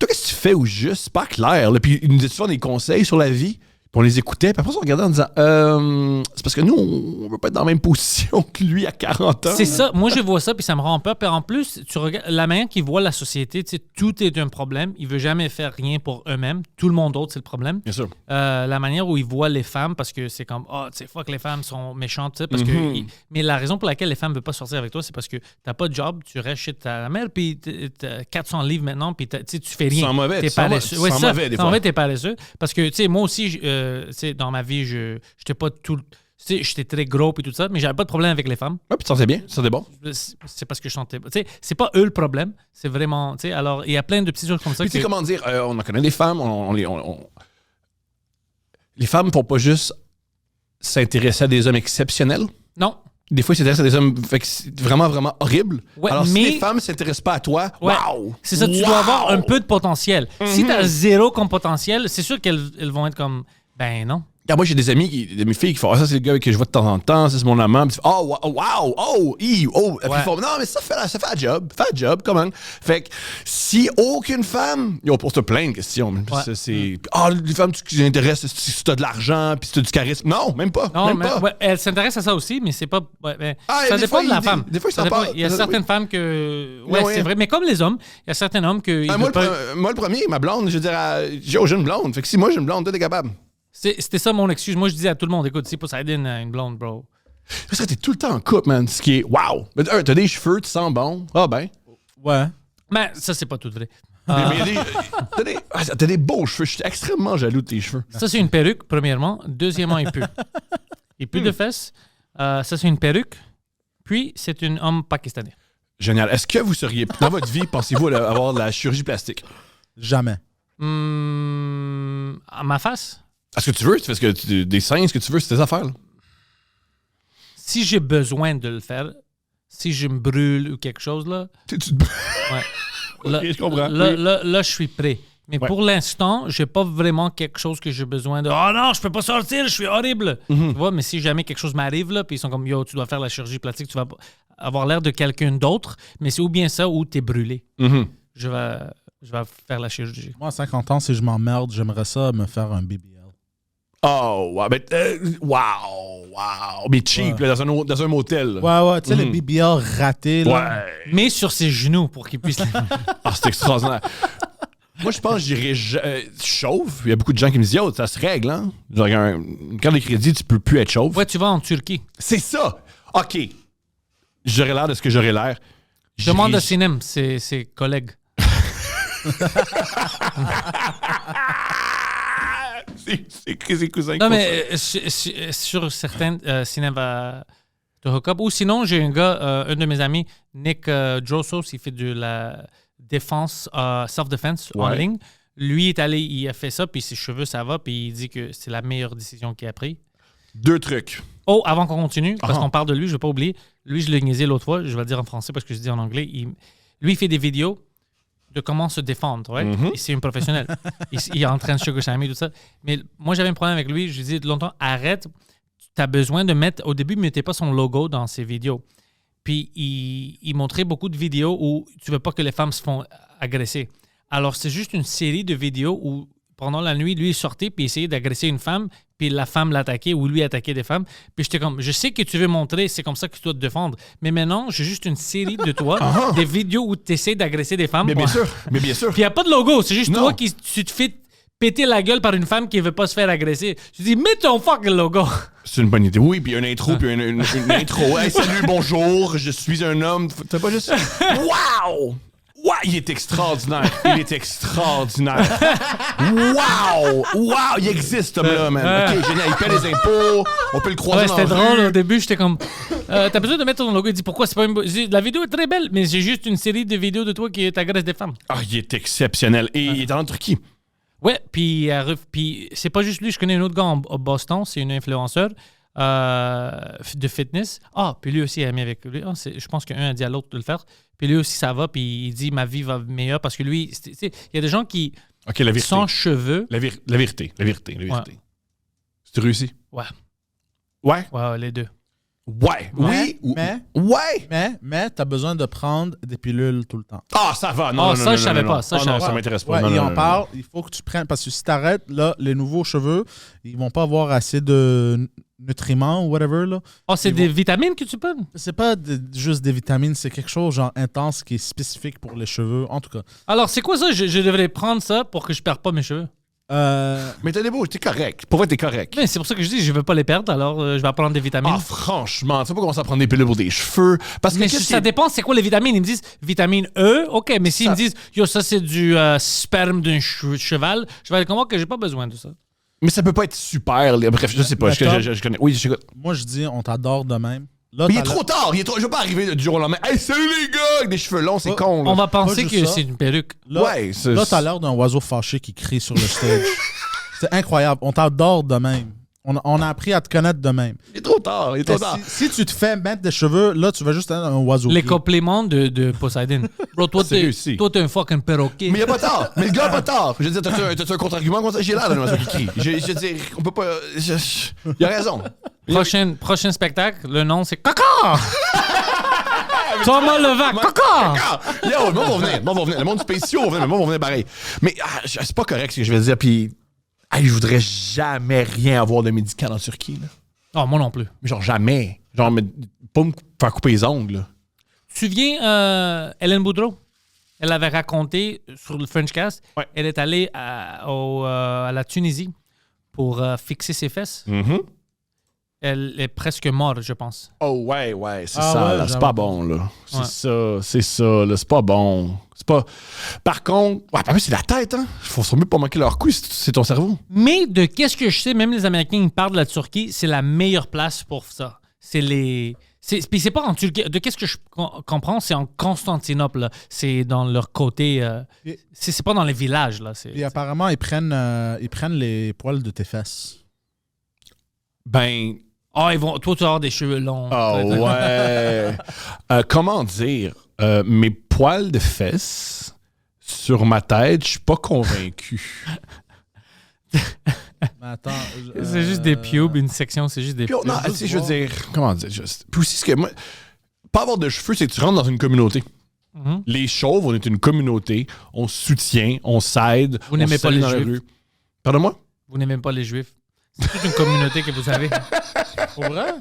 qu'est-ce que tu fais au juste? C'est pas clair. Là. Puis ils nous disaient souvent des conseils sur la vie. Puis on les écoutait. Puis après, on regardait en disant c'est parce que nous, on veut pas être dans la même position que lui à 40 ans. C'est ça. Moi, je vois ça, puis ça me rend peur. Puis en plus, tu regardes la manière qu'il voit la société, tu sais, tout est un problème. Il veut jamais faire rien pour eux-mêmes. Tout le monde d'autre, c'est le problème. Bien sûr. La manière où il voit les femmes, parce que c'est comme, tu sais, fuck, les femmes sont méchantes, tu sais, parce que... Mais la raison pour laquelle les femmes ne veulent pas sortir avec toi, c'est parce que t'as pas de job, tu restes chez ta mère, puis t'as 400 livres maintenant, puis tu fais rien. Sans mauvais. T'es paresseux. Sans mauvais, des fois. Sans mauvais, t'es paresseux. Parce que, tu sais, moi aussi... dans ma vie, j'étais pas tout... J'étais très gros et tout ça, mais j'avais pas de problème avec les femmes. Ouais, puis tu sentais bien, tu sentais bon. C'est parce que je sentais... Tu sais, c'est pas eux le problème, c'est vraiment... Tu sais, alors, il y a plein de petites choses comme ça. Puis tu sais, comment dire, on en connaît des femmes, les femmes ne font pas juste s'intéresser à des hommes exceptionnels. Non. Des fois, ils s'intéressent à des hommes vraiment, vraiment horribles. Ouais, alors, mais... si les femmes ne s'intéressent pas à toi, wow! C'est ça, tu dois avoir un peu de potentiel. Si tu as zéro comme potentiel, c'est sûr qu'elles vont être comme... Ben non. Car moi, j'ai des mes filles qui font ça, c'est le gars que je vois de temps en temps, ça, c'est mon amant. Puis, wow. Puis ils font, non, mais ça fait un job, comment? Fait que si aucune femme, ils posent plein de questions. C'est, les femmes, tu t'intéresses si tu as de l'argent, puis si tu as du charisme. Non, même pas. Non, même mais, pas. Ouais, elles s'intéressent à ça aussi, mais c'est pas. Ça dépend de la femme. Des fois, ils s'en parlent. Il y a certaines femmes que. Ouais, c'est vrai. Mais comme les hommes, il y a certains hommes que. Moi, le premier, ma blonde, je veux dire, j'ai une blonde. Fait que si moi, j'ai une blonde, toi, t'es capable. C'était ça mon excuse. Moi, je disais à tout le monde, écoute, c'est pas ça aide une blonde, bro. Parce que t'es tout le temps en couple, man. Ce qui est wow. Mais t'as des cheveux, tu sens bon. Ah ben. Ouais. Mais ça, c'est pas tout vrai. T'as des beaux cheveux. Je suis extrêmement jaloux de tes cheveux. Ça, c'est une perruque, premièrement. Deuxièmement, il pue. Il pue de fesses. Ça, c'est une perruque. Puis, c'est un homme pakistanais. Génial. Est-ce que vous seriez, dans votre vie, pensez-vous avoir de la chirurgie plastique? Jamais. À ma face? Est-ce que tu veux? Tu fais des seins, ce que tu veux, c'est tes affaires. Là. Si j'ai besoin de le faire, si je me brûle ou quelque chose, là... Ouais. Là, je comprends. Là, je suis prêt. Mais pour l'instant, j'ai pas vraiment quelque chose que j'ai besoin de... Oh non, je peux pas sortir, je suis horrible. Tu vois, mais si jamais quelque chose m'arrive, là, puis ils sont comme, yo, tu dois faire la chirurgie plastique, tu vas avoir l'air de quelqu'un d'autre, mais c'est ou bien ça ou t'es brûlé. Je vais faire la chirurgie. Moi, à 50 ans, si je m'emmerde, j'aimerais ça me faire un BBL. Oh, wow. Mais cheap, ouais. Là, dans un motel. Là. Ouais, tu sais, les BBL ratés. Là. Ouais. Mais sur ses genoux pour qu'il puisse... C'est extraordinaire. Moi, je pense que j'irais chauve. Il y a beaucoup de gens qui me disent, yo, ça se règle, hein? Genre, une carte de crédit, tu peux plus être chauve. Ouais, tu vas en Turquie. C'est ça. OK. J'aurais l'air de ce que j'aurais l'air. Demande à Sinem, ses collègues. C'est ses cousins. Non, mais sur certains, Sinem va te hook up. Ou sinon, j'ai un gars, un de mes amis, Nick Drosos, il fait de la défense, self-defense en ligne. Lui est allé, il a fait ça, puis ses cheveux, ça va, puis il dit que c'est la meilleure décision qu'il a prise. 2 trucs. Oh, avant qu'on continue, parce qu'on parle de lui, je ne vais pas oublier. Lui, je l'ai niaisé l'autre fois. Je vais le dire en français parce que je dis en anglais. Lui, il fait des vidéos de comment se défendre. Right? Mm-hmm. C'est un professionnel. il est en train de sugar sammy, tout ça. Mais moi, j'avais un problème avec lui. Je lui disais longtemps, arrête. Tu as besoin de mettre... Au début, il ne mettait pas son logo dans ses vidéos. Puis, il montrait beaucoup de vidéos où tu ne veux pas que les femmes se font agresser. Alors, c'est juste une série de vidéos où, pendant la nuit, lui, il sortait puis il essayait d'agresser une femme, puis la femme l'attaquait ou lui attaquait des femmes. Puis j'étais comme, je sais que tu veux montrer, c'est comme ça que tu dois te défendre. Mais maintenant, j'ai juste une série de toi, des vidéos où tu essaies d'agresser des femmes. Mais bien sûr. Puis il n'y a pas de logo, c'est juste toi qui tu te fais péter la gueule par une femme qui ne veut pas se faire agresser. Je dis, mets ton fucking logo. C'est une bonne idée. Oui, puis une intro, puis une intro. Hey, salut, bonjour, je suis un homme. T'as pas juste... Wow! Wow! Il est extraordinaire. Il est extraordinaire. Wow! Wow! Il existe, ce homme-là, man. OK, génial. Il paie les impôts. On peut le croiser dans la c'était rue. drôle. Au début, j'étais comme... t'as besoin de mettre ton logo. Il dit, pourquoi c'est pas une... La vidéo est très belle, mais j'ai juste une série de vidéos de toi qui t'agresse des femmes. Ah, il est exceptionnel. Et il est en Turquie. Ouais, puis c'est pas juste lui. Je connais un autre gars à Boston. C'est une influenceur de fitness. Ah, puis lui aussi est ami avec lui. Je pense qu'un a dit à l'autre de le faire. Puis lui aussi, ça va. Puis il dit, ma vie va meilleure parce que lui... Il y a des gens qui... OK, la vérité. Sans cheveux... La vérité. Ouais. C'est réussi? Ouais. Ouais? Ouais, les deux. Ouais. Oui. Ouais. Mais t'as besoin de prendre des pilules tout le temps. Ah, ça va. Non, ça, je savais pas. Ça, je savais pas. Ça m'intéresse pas. Ouais, Non, il non, en non, parle. Il faut que tu prennes... Parce que si t'arrêtes, là, les nouveaux cheveux, ils vont pas avoir assez de nutriments ou whatever, là. Oh, c'est des vitamines que tu peux? C'est pas juste des vitamines, c'est quelque chose genre intense qui est spécifique pour les cheveux, en tout cas. Alors, c'est quoi ça? Je devrais prendre ça pour que je perde pas mes cheveux. Mais t'es beau, t'es correct. Pour vrai, t'es correct. Mais c'est pour ça que je dis, je veux pas les perdre, alors je vais prendre des vitamines. Ah, franchement, tu sais pas commencer à prendre des pilules pour des cheveux. Parce que Mais ça dépend, c'est quoi les vitamines? Ils me disent vitamine E, ok, mais s'ils me disent, yo, ça c'est du sperme d'un cheval, je vais être convaincu que j'ai pas besoin de ça. Mais ça peut pas être super. Bref, je sais pas. Je connais. Oui, j'écoute. Moi, je dis, on t'adore de même. Là, Mais il est trop tard. Je veux pas arriver du jour au lendemain. Hey, salut les gars! Avec des cheveux longs, c'est con. On va penser Pas que juste ça. c'est une perruque. Là, Ouais, là t'as l'air d'un oiseau fâché qui crie sur le stage. C'est incroyable. On t'adore de même. On a appris à te connaître de même. Il est trop tard. Mais si tu te fais mettre des cheveux, là, tu vas juste être un oiseau. Les compléments de Poseidon. Bro, toi, t'es un fucking perroquet. Mais il a pas tard. Mais le gars a pas tard. Je veux dire, t'as un contre-argument contre ça? J'ai l'air d'un oiseau qui crie. Je veux dire, on peut pas. Il a raison. Prochain spectacle, le nom c'est Caca! Thomas Levac, Caca! Yo, le monde va venir. Le monde spécial va venir, mais moi, va venir pareil. Mais c'est pas correct ce que je vais dire. Puis, je voudrais jamais rien avoir de médical en Turquie. Là. Oh, moi non plus. Mais genre jamais. Genre, mais, pas me faire couper les ongles. Là. Tu te souviens, Hélène Boudreau? Elle avait raconté sur le Frenchcast, Ouais. elle est allée à la Tunisie pour fixer ses fesses. Mm-hmm. Elle est presque morte, je pense. Oh, ouais, c'est Ah ça. ouais, là, c'est j'avais pas bon, là. Ouais. C'est ça, là. C'est pas bon. C'est pas... Par contre, c'est la tête, hein. Faut mieux pas manquer leur coup, c'est ton cerveau. Mais de qu'est-ce que je sais, même les Américains ils parlent de la Turquie, c'est la meilleure place pour ça. Puis c'est pas en Turquie. De qu'est-ce que je comprends, c'est en Constantinople. Là. C'est dans leur côté. C'est pas dans les villages. Là. Et apparemment, ils prennent les poils de tes fesses. Ben... Toi, tu vas avoir des cheveux longs. Oh, ouais. Comment dire? Mes poils de fesses sur ma tête, je suis pas convaincu. Mais attends. C'est juste des pubes, une section, c'est juste des Puis, pubes. non, tu sais, je veux dire... Comment dire? Juste... Puis aussi, ce que moi... Pas avoir de cheveux, c'est que tu rentres dans une communauté. Mhm. Les chauves, on est une communauté. On se soutient, on s'aide. Vous n'aimez pas salue les dans la Juifs? rue. Pardonne-moi? Vous n'aimez pas les Juifs. C'est toute une communauté que vous avez. Pour vrai?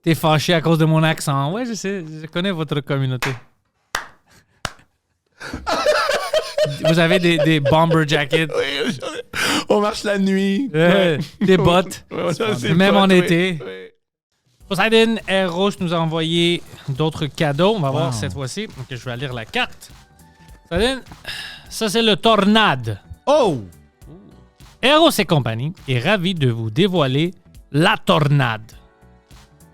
T'es fâché à cause de mon accent. Ouais, je sais. Je connais votre communauté. Vous avez des bomber jackets. Oui, on marche la nuit. Des bottes. Ouais, ça, c'est Même pas, en oui. été. Oui. Poseidon Eros nous a envoyé d'autres cadeaux. On va voir Wow. cette fois-ci. Donc, je vais lire la carte. Poseidon, ça c'est le Tornade. Oh! Eros et compagnie est ravi de vous dévoiler la Tornade.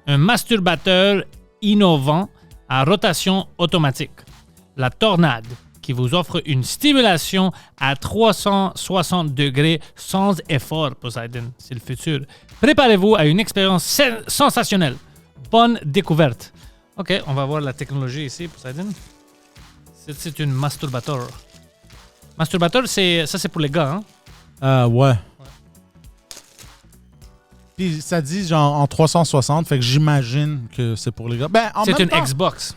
Un masturbateur innovant à rotation automatique. La Tornade, qui vous offre une stimulation à 360 degrés sans effort, Poseidon. C'est le futur. Préparez-vous à une expérience sensationnelle. Bonne découverte. OK, on va voir la technologie ici, Poseidon. C'est une masturbateur. Masturbateur, c'est pour les gars, hein? Ouais. Puis ça dit genre en 360, fait que j'imagine que c'est pour les gars. Ben, en C'est même une temps, Xbox.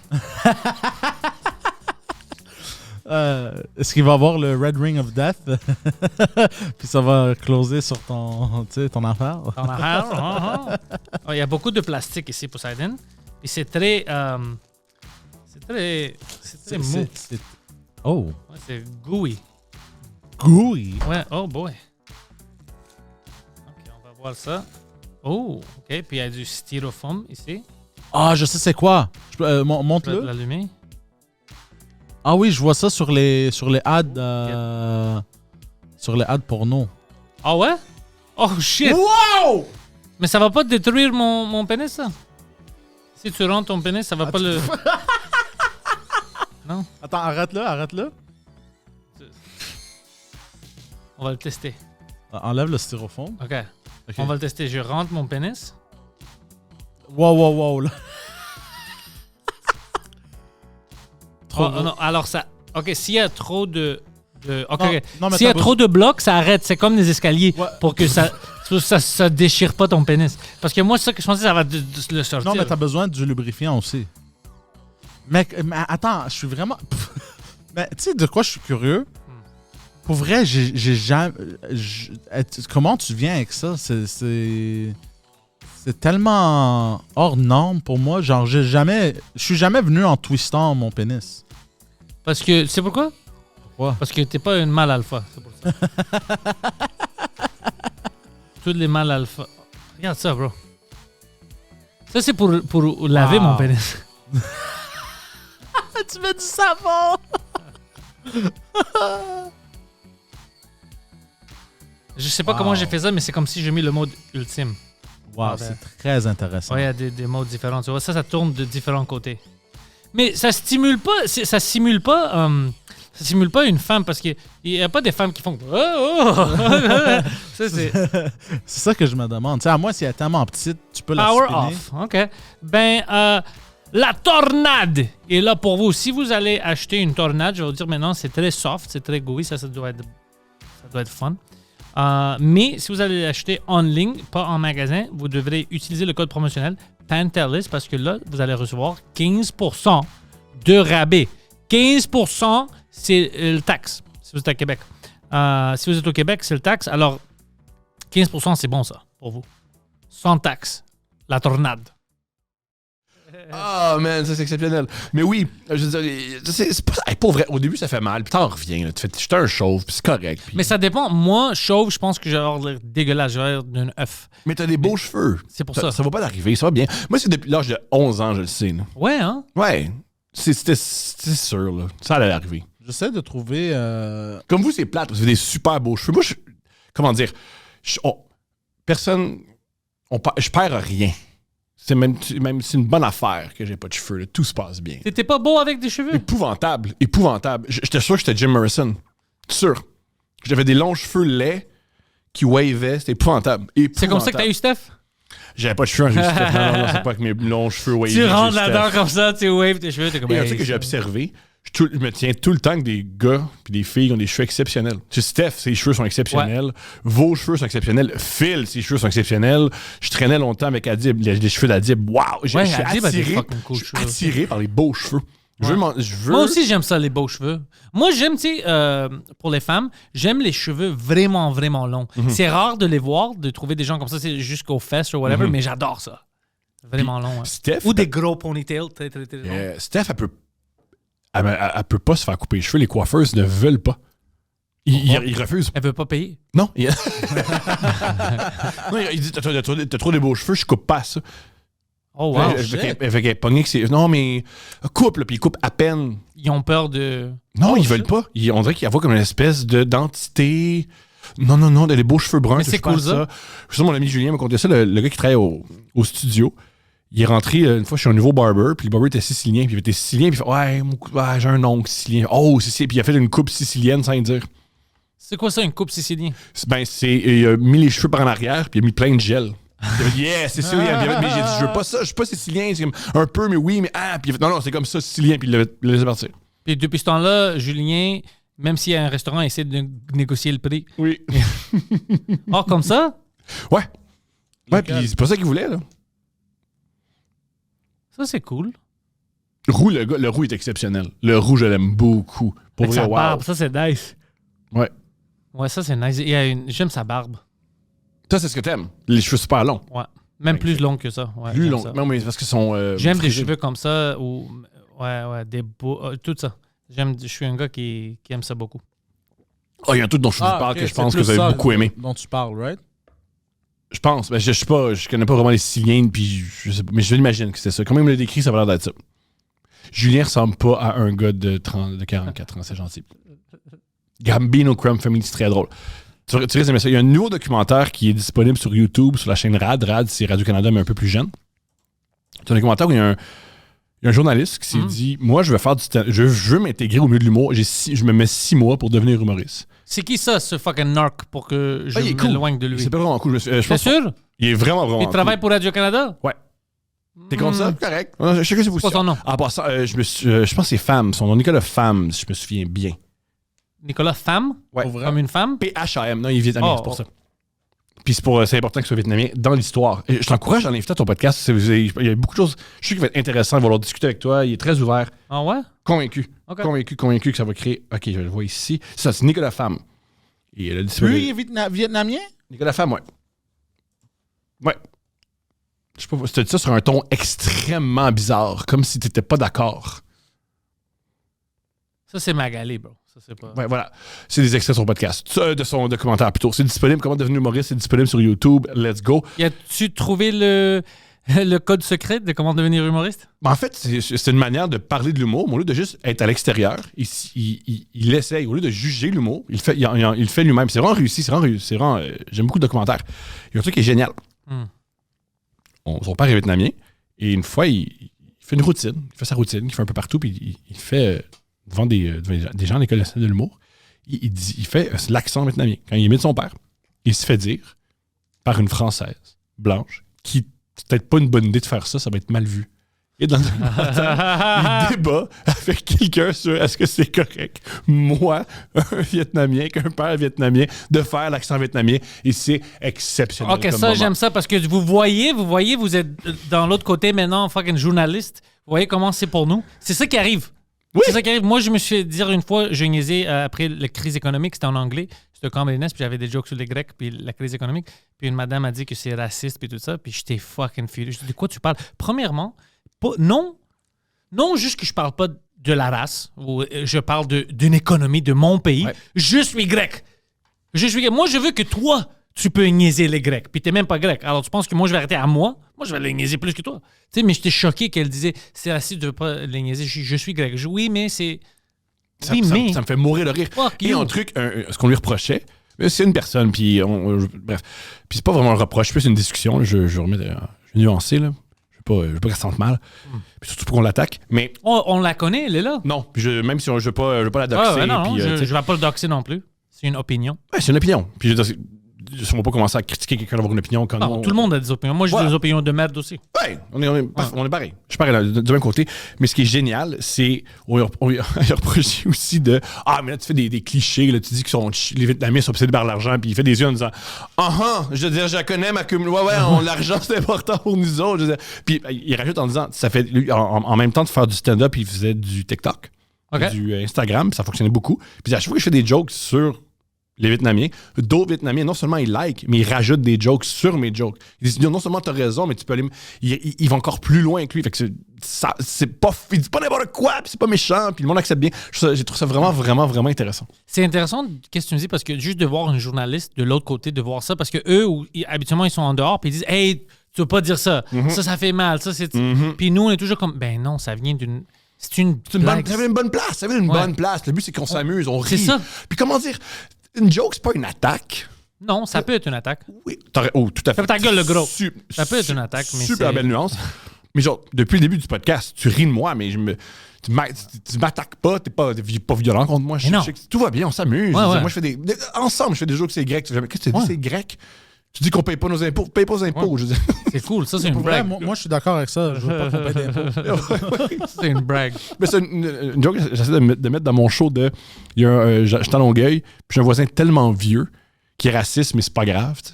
est-ce qu'il va avoir le Red Ring of Death? Puis ça va closer sur ton affaire? Ton affaire. Il y a beaucoup de plastique ici, Poseidon. Puis c'est très... c'est très mou. Oh. Ouais, c'est gooey. Gooey. Ouais, oh boy. OK, on va voir ça. Oh, OK. Puis il y a du styrofoam ici. Ah, je sais c'est quoi. Je vais Montre-le. l'allumer. Ah oui, je vois ça sur les ads sur les ads porno. Ah ouais? Oh shit! Wow! Mais ça va pas détruire mon pénis, ça? Si tu rentres ton pénis, ça va pas le... Non? Attends, arrête-le. On va le tester. Enlève le styrofoam. OK. On va le tester. Je rentre mon pénis. Wow, là. Oh, non, alors ça... OK, s'il y a trop de... OK, Non, OK. non, mais S'il y a t'as trop de blocs, ça arrête. C'est comme des escaliers Ouais. pour que ça déchire pas ton pénis. Parce que moi, c'est ça que je pensais, ça va le sortir. Non, mais t'as besoin du lubrifiant aussi. Mais attends, je suis vraiment... Mais tu sais de quoi je suis curieux? Pour vrai, j'ai jamais... Comment tu viens avec ça? C'est tellement hors norme pour moi. Genre, je suis jamais venu en twistant mon pénis. Parce que... Tu sais pourquoi? Pourquoi? Parce que t'es pas une mâle alpha. C'est pour ça. Tous les mâles alpha... Regarde ça, bro. Ça, c'est pour laver mon pénis. Tu mets du savon! Je sais pas comment j'ai fait ça, mais c'est comme si j'ai mis le mode ultime. Wow, c'est très intéressant. Ouais, il y a des modes différents. Tu vois, ça tourne de différents côtés. Mais ça simule pas ça simule pas une femme parce qu'il y a pas des femmes qui font ça c'est C'est ça que je me demande. Tu sais, à moi, si elle est tellement petite, tu peux la power spinner. off. OK. Ben la tornade est là pour vous. Si vous allez acheter une tornade, je vais vous dire maintenant, c'est très soft, c'est très gooey, ça doit être fun. Mais si vous allez l'acheter en ligne, pas en magasin, vous devrez utiliser le code promotionnel Pantelis parce que là, vous allez recevoir 15% de rabais. 15%, c'est le taxe si vous êtes à Québec. Si vous êtes au Québec, c'est le taxe. Alors, 15%, c'est bon ça pour vous. Sans taxe. La tornade. Ah, man, ça c'est exceptionnel. Mais oui, je veux dire, c'est pas, pour vrai, au début ça fait mal, puis t'en reviens. Là, tu fais, j'étais un chauve, puis c'est correct. Puis... Mais ça dépend. Moi, chauve, je pense que j'ai l'air dégueulasse. J'ai l'air d'un œuf. Mais t'as des beaux cheveux. C'est pour ça. Ça va pas d'arriver, ça va bien. Moi, c'est depuis l'âge de 11 ans, je le sais. Là. Ouais, hein? Ouais, c'était sûr, là. Ça allait arriver. J'essaie de trouver... Comme vous, c'est plate, vous avez des super beaux cheveux. Moi, comment dire, personne... Je perds rien. C'est même c'est une bonne affaire que j'ai pas de cheveux. Là. Tout se passe bien. T'étais pas beau avec des cheveux? Épouvantable. J'étais sûr que j'étais Jim Morrison. Sûr. J'avais des longs cheveux laids qui wavaient. C'était épouvantable. C'est comme ça que t'as eu Steph? J'avais pas de cheveux. Non, c'est pas avec mes longs cheveux wavy. Tu rentres là-dedans comme ça, tu waves tes cheveux, t'es comme... Et un truc que j'ai observé, je me tiens tout le temps que des gars puis des filles ont des cheveux exceptionnels. Tu sais, Steph, ses cheveux sont exceptionnels. Ouais. Vos cheveux sont exceptionnels. Phil, ses cheveux sont exceptionnels. Je traînais longtemps avec Adib, les cheveux d'Adib. Waouh! Je suis attiré par les beaux cheveux. Ouais. Moi aussi, j'aime ça, les beaux cheveux. Moi, j'aime, tu sais, pour les femmes, j'aime les cheveux vraiment, vraiment longs. Mm-hmm. C'est rare de les voir, de trouver des gens comme ça, c'est jusqu'aux fesses ou whatever, mais j'adore ça. Vraiment long. Hein. Steph, ou des gros ponytails très, très, très longs. Steph, elle peut pas se faire couper les cheveux. Les coiffeuses ne veulent pas. Ils refusent. Elle veut pas payer? Non. Il dit t'as trop de beaux cheveux, je coupe pas ça. Oh wow. Non, mais coupe, puis ils coupent à peine. Ils ont peur de... Non, ils veulent pas. On dirait qu'il y a comme une espèce d'entité. Non, des beaux cheveux bruns. Mais c'est cool ça. Je sais, mon ami Julien m'a conté ça, le gars qui travaille au studio. Il est rentré une fois chez un nouveau barber, puis le barber était sicilien, puis il était sicilien, puis il fait ouais, j'ai un oncle sicilien. Oh, sicilien, puis il a fait une coupe sicilienne sans dire. C'est quoi ça, une coupe sicilienne? Il a mis les cheveux par en arrière, puis il a mis plein de gel. Yeah, c'est ça. Mais j'ai dit, je veux pas ça, je suis pas sicilien. C'est comme un peu, mais oui, mais Puis il a fait, non, c'est comme ça, sicilien, puis il l'a laissé partir. Puis depuis ce temps-là, Julien, même s'il y a un restaurant, essaie de négocier le prix. Oui. Comme ça? Ouais. Ouais, puis c'est pas ça qu'il voulait, là. Ça, c'est cool. Roux, le roux est exceptionnel. Le roux, je l'aime beaucoup. Pour vrai, sa wow. barbe, ça, c'est nice. Ouais. Ouais, ça, c'est nice. J'aime sa barbe. Toi, c'est ce que t'aimes. Les cheveux super longs. Ouais. Même plus long que ça. Ouais, Plus j'aime longs. ça. Non, mais c'est parce qu'ils sont. J'aime des frisés. cheveux comme ça ou. Ouais, des beaux. Tout ça. Je suis un gars qui aime ça beaucoup. Il y a un truc dont je vous parle que je pense que vous avez beaucoup aimé. Dont tu parles, right? Je pense. Ben, je connais pas vraiment les Siciliens, puis je sais pas, mais je l'imagine que c'est ça. Comment il me l'a décrit, ça va l'air d'être ça. Julien ressemble pas à un gars de 44 ans, c'est gentil. Gambino Crumb Family, c'est très drôle. Tu risques d'aimer ça. Il y a un nouveau documentaire qui est disponible sur YouTube, sur la chaîne RAD. RAD, c'est Radio-Canada, mais un peu plus jeune. C'est un documentaire où il y a un journaliste qui s'est dit, moi, je veux faire je veux m'intégrer au milieu de l'humour. Je me mets 6 mois pour devenir humoriste. C'est qui ça, ce fucking narc, pour que je il est cool. m'éloigne de lui? C'est pas vraiment cool. T'es sûr? Il est vraiment Il travaille pour Radio-Canada? Ouais. T'es contre ça? Correct. Je sais que c'est vous. C'est quoi son nom? En passant, je pense que c'est Femme. Son nom, Nicolas Femme, si je me souviens bien. Nicolas Femme? Ouais. Comme une femme? P-H-A-M. Non, il est vietnamien, c'est pour ça. Puis c'est important qu'il soit vietnamien dans l'histoire. Et je t'encourage à l'inviter à ton podcast. Il y a beaucoup de choses. Je sais qu'il va être intéressant de vouloir discuter avec toi. Il est très ouvert. Ah ouais? Convaincu. Okay. Convaincu que ça va créer. OK, je le vois ici. Ça, c'est Nicolas Femme. Et elle a dit, Lui, il est vietnamien? Nicolas Femme, ouais. Ouais. Je sais pas, c'était dit ça sur un ton extrêmement bizarre, comme si t'étais pas d'accord. Ça, c'est Magali, bro. Ça, c'est pas... Ouais, voilà. C'est des extraits sur son podcast. De son documentaire, plutôt. C'est disponible. Comment devenir humoriste? C'est disponible sur YouTube. Let's go. Y as-tu trouvé le code secret de comment devenir humoriste? En fait, c'est une manière de parler de l'humour, mais au lieu de juste être à l'extérieur, il essaye. Au lieu de juger l'humour, il le fait lui-même. C'est vraiment réussi. J'aime beaucoup de documentaires. Il y a un truc qui est génial. Son père est vietnamien. Et une fois, il fait une routine. Il fait sa routine qu'il fait un peu partout. Puis il fait devant des gens à l'école nationale de l'humour. Il fait l'accent vietnamien. Quand il imite son père, il se fait dire par une Française blanche qui, c'est peut-être pas une bonne idée de faire ça, ça va être mal vu. Et dans le il débat avec quelqu'un sur est-ce que c'est correct, moi, un Vietnamien, qu'un père vietnamien, de faire l'accent vietnamien. Et c'est exceptionnel. OK, comme ça, moment. j'aime ça parce que vous voyez, vous êtes dans l'autre côté maintenant, fucking journaliste. Vous voyez comment c'est pour nous? C'est ça qui arrive. Oui. C'est ça qui arrive. Moi, je me suis fait dire une fois, j'ai niaisé après la crise économique, c'était en anglais, c'était au Camp Bénès, puis j'avais des jokes sur les Grecs, puis la crise économique. Puis une madame a dit que c'est raciste, puis tout ça, puis j'étais fucking furieux. Je dis, de quoi tu parles? Premièrement, non juste que je parle pas de la race, ou je parle d'une économie de mon pays. Ouais. Je suis grec. Moi, je veux que toi, tu peux niaiser les Grecs, puis t'es même pas grec. Alors, tu penses que moi, je vais arrêter à moi? Moi, je vais les niaiser plus que toi. Tu sais, mais j'étais choqué qu'elle disait, c'est raciste de pas les niaiser. Je suis grec. Oui, mais c'est... Ça me fait mourir de rire. Et un truc, ce qu'on lui reprochait, c'est une personne, puis bref. Puis c'est pas vraiment un reproche, c'est plus une discussion. Je vais nuancer, là. Je veux pas qu'elle se sente mal. Puis surtout pour qu'on l'attaque. Mais on la connaît, elle est là. Non, même si je veux pas la doxer. Non, je vais pas le doxer non plus. C'est une opinion. Ouais, c'est une opinion. Puis je veux dire, on va pas commencer à critiquer quelqu'un d'avoir une opinion quand tout le monde a des opinions. Moi, j'ai des opinions de merde aussi. Ouais, on est pareil. Je suis pareil du même côté. Mais ce qui est génial, c'est on lui a reproché aussi de mais là tu fais des clichés, là, tu dis que les Vietnamiens sont obsédés par l'argent, puis il fait des yeux en disant je veux dire, je connais ma communauté. L'argent c'est important pour nous autres. Je veux dire. Puis il rajoute en disant ça fait lui, en même temps de faire du stand-up, il faisait du TikTok, du Instagram, puis ça fonctionnait beaucoup. Puis à chaque fois que je fais des jokes sur les Vietnamiens, d'autres Vietnamiens, non seulement ils like, mais ils rajoutent des jokes sur mes jokes. Ils disent non seulement t'as raison, mais tu peux aller. Ils vont encore plus loin que lui. Fait que c'est pas. Il dit pas n'importe quoi, puis c'est pas méchant, puis le monde accepte bien. J'ai trouvé ça vraiment, vraiment, vraiment intéressant. C'est intéressant, qu'est-ce que tu me dis, parce que juste de voir un journaliste de l'autre côté, de voir ça, parce que eux, habituellement, ils sont en dehors, puis ils disent hey, tu veux pas dire ça. Ça fait mal. Ça, c'est. Puis nous, on est toujours comme ben non, ça vient d'une. C'est une blague. Ça vient d'une bonne place. Ça vient d'une bonne place. Le but, c'est qu'on s'amuse, on rit. C'est ça. Puis comment dire. Une joke, c'est pas une attaque. Non, ça peut être une attattaque. Oui, tout à fait. Ferme ta gueule, le gros. Ça peut être une attaque, mais super belle nuance. Mais genre, depuis le début du podcast, tu ris de moi, mais tu m'attaques pas, t'es pas violent contre moi. Tout va bien, on s'amuse. Ouais. Moi, ensemble, je fais des jokes, c'est grec. Qu'est-ce que tu dis, c'est grec? Tu dis qu'on paye pas nos impôts. Paye pas nos impôts, Ouais. je veux dire. C'est cool, ça c'est une Pour vrai, brag. moi, je suis d'accord avec ça. Je veux pas qu'on paye d'impôts. C'est une brag. Mais c'est une joke que j'essaie de mettre dans mon show de. Il y a j'étais à Longueuil, puis j'ai un voisin tellement vieux qui est raciste, mais c'est pas grave. T'sais.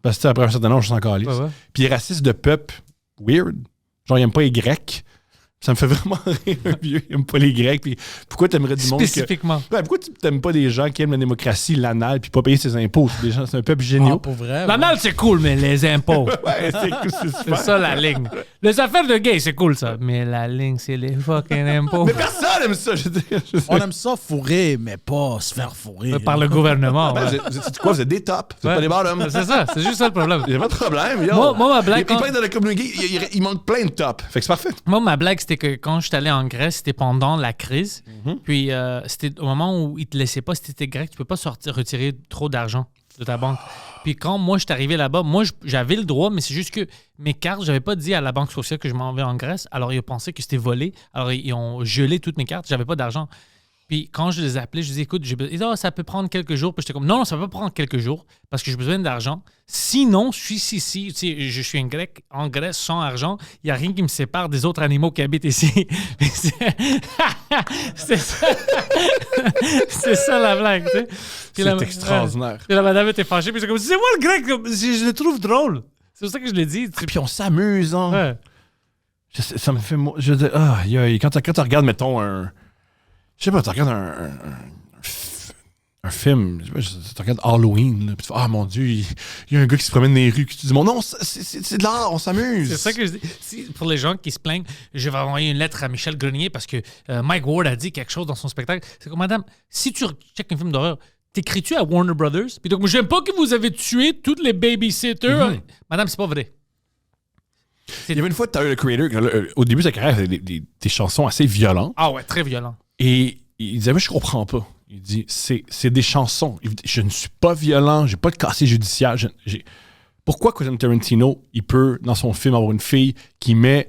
Parce que après un certain âge, je suis encore lisse. Ouais. Puis il est raciste de peuple weird. Genre, il aime pas les Grecs. Ça me fait vraiment rire, un vieux. Il aime pas les Grecs. Puis pourquoi t'aimerais du monde que. Spécifiquement. Ouais, pourquoi tu t'aimes pas des gens qui aiment la démocratie, l'anal, puis pas payer ses impôts? C'est des gens, c'est un peuple génial. Pour vrai. L'anal, c'est cool, mais les impôts. Ouais, c'est C'est ça la ligne. Les affaires de gay, c'est cool ça. Mais la ligne, c'est les fucking impôts. Mais personne aime ça, je veux dire. On aime ça fourrer, mais pas se faire fourrer. Par le gouvernement. Ben, Ouais. vous êtes quoi? Vous êtes des tops. Vous êtes pas des bottoms. C'est ça, c'est juste ça le problème. Il n'y a pas de problème. Yo. Moi, ma blague, Il parle dans la communauté, il manque plein de tops. Fait que c'est parfait. Moi, ma blague, c'était que quand je suis allé en Grèce, c'était pendant la crise. Puis c'était au moment où ils te laissaient pas, si tu étais grec, tu peux pas retirer trop d'argent de ta banque. Puis quand moi, je suis arrivé là-bas, moi, j'avais le droit, mais c'est juste que mes cartes, j'avais pas dit à la banque sociale que je m'en vais en Grèce. Alors, ils ont pensé que c'était volé. Alors, ils ont gelé toutes mes cartes. J'avais pas d'argent. Puis quand je les ai appelés, je disais, écoute, ça peut prendre quelques jours. Puis j'étais comme, non, ça va pas prendre quelques jours parce que j'ai besoin d'argent. Sinon, je suis ici. Tu sais, je suis un Grec en Grèce sans argent. Il n'y a rien qui me sépare des autres animaux qui habitent ici. C'est ça. C'est ça la blague, tu sais. Puis C'est extraordinaire. Puis la madame était fâchée. Puis c'est comme, c'est moi le Grec. Je le trouve drôle. C'est pour ça que je l'ai dit. Puis on s'amuse, hein. Ouais. Ça me fait. Je veux dire, quand tu regardes, mettons, je sais pas, tu regardes un film, tu regardes Halloween, là, puis tu fais, mon Dieu, il y a un gars qui se promène dans les rues, qui te dit, non, c'est de l'art, on s'amuse. C'est ça que je dis. Pour les gens qui se plaignent, je vais envoyer une lettre à Michel Grenier parce que Mike Ward a dit quelque chose dans son spectacle. C'est comme, madame, si tu checkes un film d'horreur, t'écris-tu à Warner Brothers? Puis donc, j'aime pas que vous avez tué toutes les babysitters. Madame, c'est pas vrai. Il y avait une fois, Tyler, le creator, au début de sa carrière, il avait des chansons assez violentes. Ah ouais, très violent. Et il disait, mais je comprends pas. Il dit, c'est des chansons. Il dit, je ne suis pas violent, j'ai pas de casier judiciaire. Pourquoi Quentin Tarantino, il peut, dans son film, avoir une fille qui met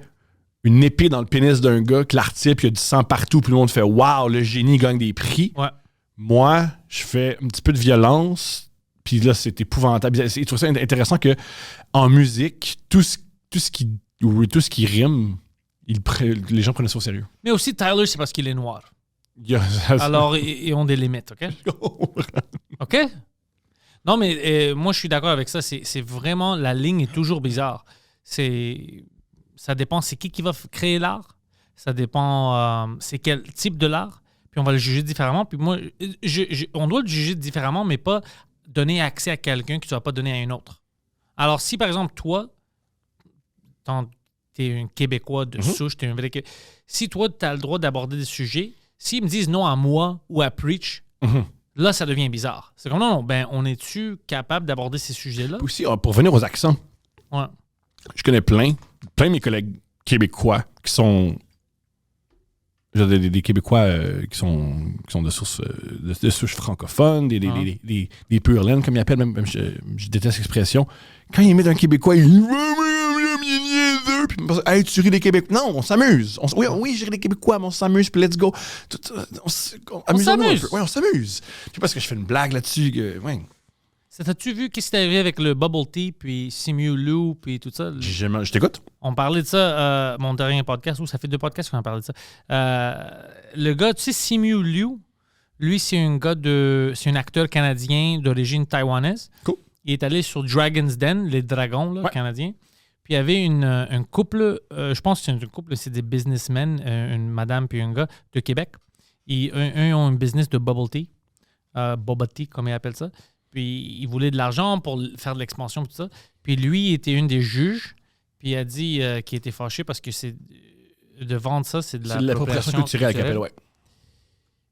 une épée dans le pénis d'un gars, que l'artiste, puis il y a du sang partout, puis le monde fait, waouh, le génie gagne des prix. Ouais. Moi, je fais un petit peu de violence, puis là, c'est épouvantable. Je trouve ça intéressant que en musique, tout ce qui rime, les gens prenaient ça au sérieux. Mais aussi, Tyler, c'est parce qu'il est noir. Alors, Alors, ils ont des limites, OK? OK? Non, mais moi, je suis d'accord avec ça. C'est vraiment... La ligne est toujours bizarre. Ça dépend c'est qui va créer l'art. Ça dépend c'est quel type de l'art. Puis on va le juger différemment. Puis moi, on doit le juger différemment, mais pas donner accès à quelqu'un que tu ne vas pas donner à un autre. Alors, si, par exemple, toi, tu es un Québécois de souche, tu es un vrai... Si toi, tu as le droit d'aborder des sujets, s'ils me disent non à moi ou à Preach, là, ça devient bizarre. C'est comme, non, ben, on est-tu capable d'aborder ces sujets-là? aussi, pour revenir aux accents, Ouais. je connais plein de mes collègues québécois qui sont des Québécois qui sont de source francophone, des pur laine, comme ils appellent, même je déteste l'expression. Quand ils mettent un Québécois, ils disent puis hey, tu ris des Québécois. Non, on s'amuse. Oui, je ris des Québécois, mais on s'amuse, puis let's go. On s'amuse. Oui, on s'amuse. Puis parce que je fais une blague là-dessus. Ouais. T'as-tu vu qu'est-ce qui est arrivé avec le Bubble Tea, puis Simu Liu, puis tout ça? Je t'écoute. On parlait de ça, mon dernier podcast, ça fait 2 podcasts qu'on a parlé de ça. Le gars, tu sais, Simu Liu, lui, c'est un acteur canadien d'origine taïwanaise. Cool. Il est allé sur Dragon's Den, les dragons là, canadiens. Puis il y avait un couple, je pense que c'est un couple, c'est des businessmen, une madame puis un gars de Québec. Eux ont un business de bubble tea, boba tea, comme ils appellent ça. Puis ils voulaient de l'argent pour faire de l'expansion et tout ça. Puis lui, il était une des juges. Puis il a dit qu'il était fâché parce que c'est de vendre ça, c'est de l'appropriation culturelle à Capel, ouais.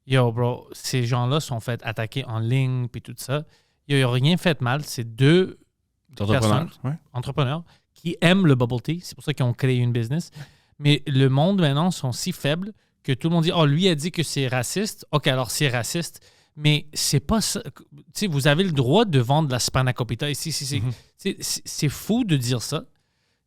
Yo, bro, ces gens-là sont fait attaquer en ligne puis tout ça. Ils n'ont rien fait de mal. C'est 2 entrepreneurs qui aiment le bubble tea. C'est pour ça qu'ils ont créé une business. Mais le monde, maintenant, sont si faibles que tout le monde dit « Oh, lui a dit que c'est raciste. OK, alors c'est raciste. » Mais c'est pas ça. Tu sais, vous avez le droit de vendre de la spanakopita ici. C'est fou de dire ça.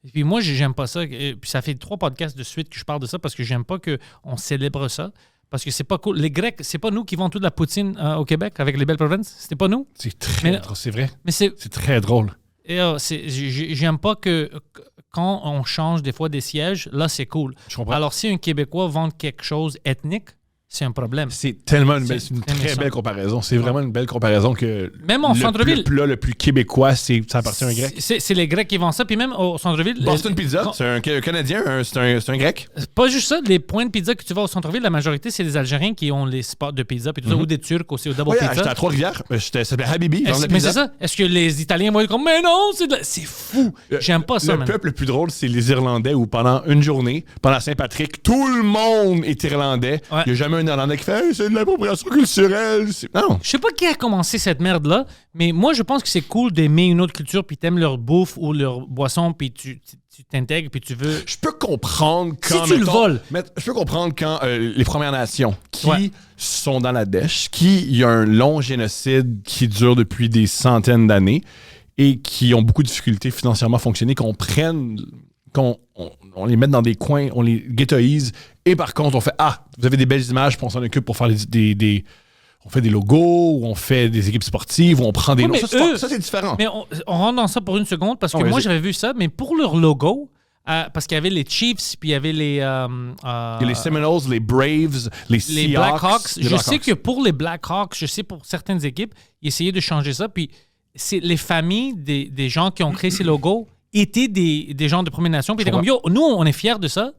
Et puis moi, j'aime pas ça. Puis ça fait 3 podcasts de suite que je parle de ça parce que j'aime pas qu'on célèbre ça. Parce que c'est pas cool. Les Grecs, c'est pas nous qui vendons toute la poutine au Québec avec les belles provinces. C'était pas nous. C'est très drôle, c'est vrai. Mais c'est très drôle. J'aime pas que quand on change des fois des sièges, là, c'est cool. Je comprends. Alors, si un Québécois vend quelque chose ethnique, c'est un problème. C'est tellement une C'est très méchant. belle comparaison. C'est vraiment une belle comparaison que Même en centre-ville. le plat le plus québécois, ça appartient à un grec. C'est les Grecs qui vendent ça. Puis même au centre-ville... Boston Pizza, c'est un Canadien, c'est un grec. Pas juste ça, les points de pizza que tu vas au centre-ville, la majorité, c'est des Algériens qui ont les spots de pizza, puis tout ça, ou des Turcs aussi, au Double Oui, Pizza. j'étais à Trois-Rivières. Ça s'appelait Habibi. ils vendent de la Mais pizza. c'est ça. Est-ce que les Italiens vont être comme, mais non, c'est fou. J'aime pas ça, Le man. peuple le plus drôle, c'est les Irlandais où pendant une journée, pendant Saint-Patrick, tout le monde est Irlandais. Ouais. Il n'y a jamais un Irlandais qui fait hey, c'est de l'appropriation culturelle. Non. Je sais pas qui a commencé cette merde-là, mais moi, je pense que c'est cool d'aimer une autre culture, puis t'aimes leur bouffe ou leur boisson, puis tu t'intègres, puis tu veux... Je peux comprendre quand. Si tu le voles. Je peux comprendre quand les Premières Nations qui Ouais. sont dans la dèche, il y a un long génocide qui dure depuis des centaines d'années et qui ont beaucoup de difficultés financièrement à fonctionner, qu'on les mette dans des coins, on les ghettoise et par contre, on fait vous avez des belles images, puis on s'en occupe pour faire on fait des logos, ou on fait des équipes sportives, ou on prend des noms. mais Ça, c'est différent. Mais on rentre dans ça pour une seconde, parce que Oh, moi, vas-y. j'avais vu ça, mais pour leur logo, parce qu'il y avait les Chiefs, puis il y avait les... Il y a les Seminoles, les Braves, les Seahawks. les Blackhawks. les Je sais Blackhawks. que pour les Blackhawks, je sais pour certaines équipes, ils essayaient de changer ça. Puis c'est les familles des gens qui ont créé ces logos étaient des gens de Première Nation. Puis ils étaient comme, yo, nous, on est fiers de ça.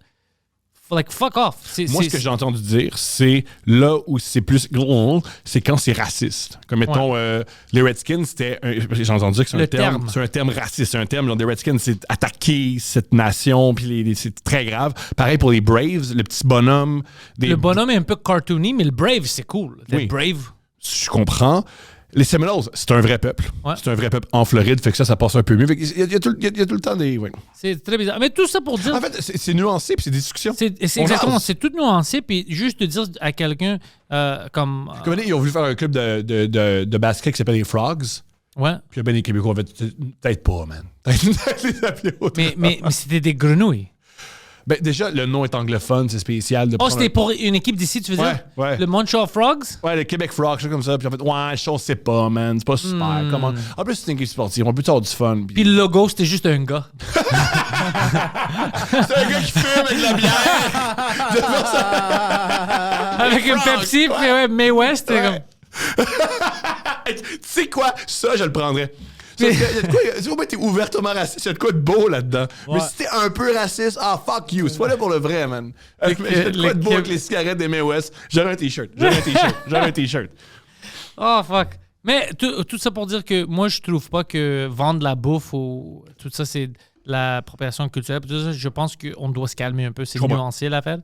Like, fuck off. Moi, ce que j'ai entendu dire, c'est là où c'est plus... C'est quand c'est raciste. Comme, mettons, les Redskins, j'ai entendu dire que c'est un terme raciste. C'est un terme, genre, des Redskins, c'est attaquer cette nation, puis c'est très grave. Pareil pour les Braves, le petit bonhomme. Le bonhomme est un peu cartoony, mais le Brave, c'est cool. Le Oui. Brave. Je comprends. Les Seminoles, c'est un vrai peuple. Ouais. C'est un vrai peuple en Floride, fait que ça passe un peu mieux. Fait que il y a tout le temps des... Ouais. C'est très bizarre. Mais tout ça pour dire... En fait, c'est nuancé, puis c'est des discussions. C'est On exactement, jase. c'est tout nuancé. Puis juste de dire à quelqu'un comme... Comme ils ont voulu faire un club de basket qui s'appelle les Frogs. ouais. Puis ben, les Québécois ont fait peut-être pas, man. Peut-être les appeler autrement. Mais c'était des grenouilles. Ben, déjà, le nom est anglophone, c'est spécial. De Oh, prendre c'était pour une équipe d'ici, tu veux dire? Ouais. Le Montreal Frogs? Ouais, le Québec Frogs, quelque chose comme ça. Puis en fait, on sait pas, man. C'est pas super. Comment... En plus, c'est une équipe sportive. On peut avoir du fun. Puis le logo, c'était juste un gars. C'est un gars qui fume avec de la bière. Avec une Frogs, Pepsi, puis ouais, May West. c'était Ouais. Tu sais quoi? Ça, je le prendrais. Ça, il y a de quoi, si au moins t'es ouvertement raciste, il y a de quoi de beau là-dedans. Ouais. Mais si t'es un peu raciste, fuck you. C'est pas là pour le vrai, man. Il y a de quoi de beau avec les cigarettes des May West. J'aurais un t-shirt. J'aurais un t-shirt. Oh, fuck. Mais tout ça pour dire que moi, je trouve pas que vendre la bouffe ou tout ça, c'est l'appropriation culturelle. Tout ça, je pense qu'on doit se calmer un peu. C'est nuancé, l'affaire.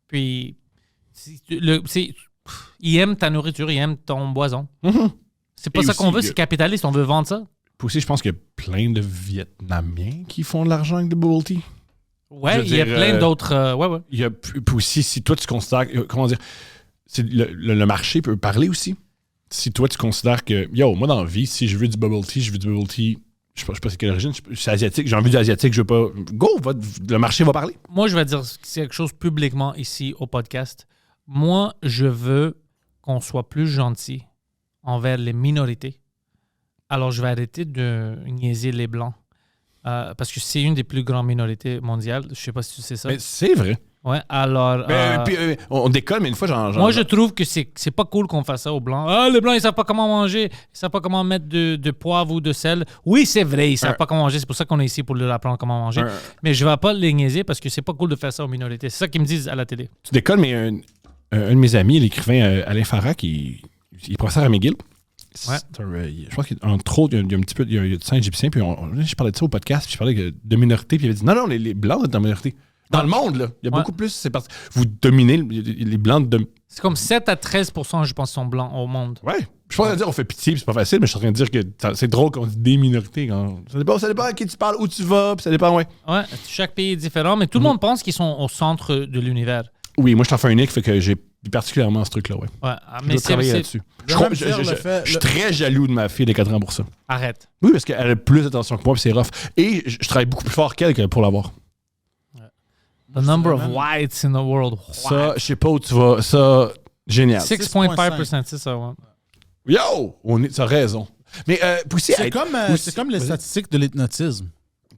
Puis, ils aiment ta nourriture, ils aiment ton boisson. C'est pas Et ça aussi, qu'on veut, c'est capitaliste, on veut vendre ça. Puis aussi, je pense qu'il y a plein de Vietnamiens qui font de l'argent avec des bubble tea. Ouais, il y a plein d'autres... ouais. Il y a puis aussi, si toi, tu considères... Comment dire? Le marché peut parler aussi. Si toi, tu considères que... Yo, moi, dans la vie, si je veux du bubble tea, je veux du bubble tea... Je sais pas c'est quelle origine. C'est asiatique. J'ai envie du asiatique. Je veux pas... Go! Le marché va parler. Moi, je vais dire quelque chose publiquement ici au podcast. Moi, je veux qu'on soit plus gentil envers les minorités. Alors, je vais arrêter de niaiser les Blancs. Parce que c'est une des plus grandes minorités mondiales. Je sais pas si tu sais ça. Mais c'est vrai. Ouais, alors... Puis, on décolle, mais une fois, moi, je trouve que c'est pas cool qu'on fasse ça aux Blancs. Ah, les Blancs, ils savent pas comment manger. Ils savent pas comment mettre de poivre ou de sel. Oui, c'est vrai, ils savent pas comment manger. C'est pour ça qu'on est ici, pour leur apprendre comment manger. Mais je vais pas les niaiser parce que c'est pas cool de faire ça aux minorités. C'est ça qu'ils me disent à la télé. Tu décolles, mais un de mes amis, l'écrivain Alain Farah, il est professeur à McGill. Ouais. Je pense qu'entre autres, il y a un petit peu il y a du sang égyptien. Puis je parlais de ça au podcast. Puis je parlais de minorité. Puis il avait dit non, les Blancs sont en minorité. Dans le monde, là. Il y a beaucoup plus. C'est parce vous dominez les Blancs. C'est comme 7 à 13%, je pense, sont blancs au monde. Ouais. Je pense à dire on fait pitié, puis c'est pas facile, mais je suis en train de dire que c'est drôle qu'on dit des minorités. Ça dépend à qui tu parles, où tu vas, puis ça dépend, ouais. Ouais, chaque pays est différent, mais tout le monde pense qu'ils sont au centre de l'univers. Oui, moi, je t'en fais un unique, fait que j'ai particulièrement ce truc-là, ouais. Ouais, Je mais dois travailler là-dessus. Je suis très jaloux de ma fille de 4 ans pour ça. Arrête. Oui, parce qu'elle a plus d'attention que moi, puis c'est rough. Et je travaille beaucoup plus fort qu'elle pour l'avoir. The number of whites in the world. Ça, je sais pas où tu vas. Ça, génial. 6,5%, c'est ça, ouais. Yo! T'as raison. Mais aussi, C'est comme les statistiques de l'hypnotisme.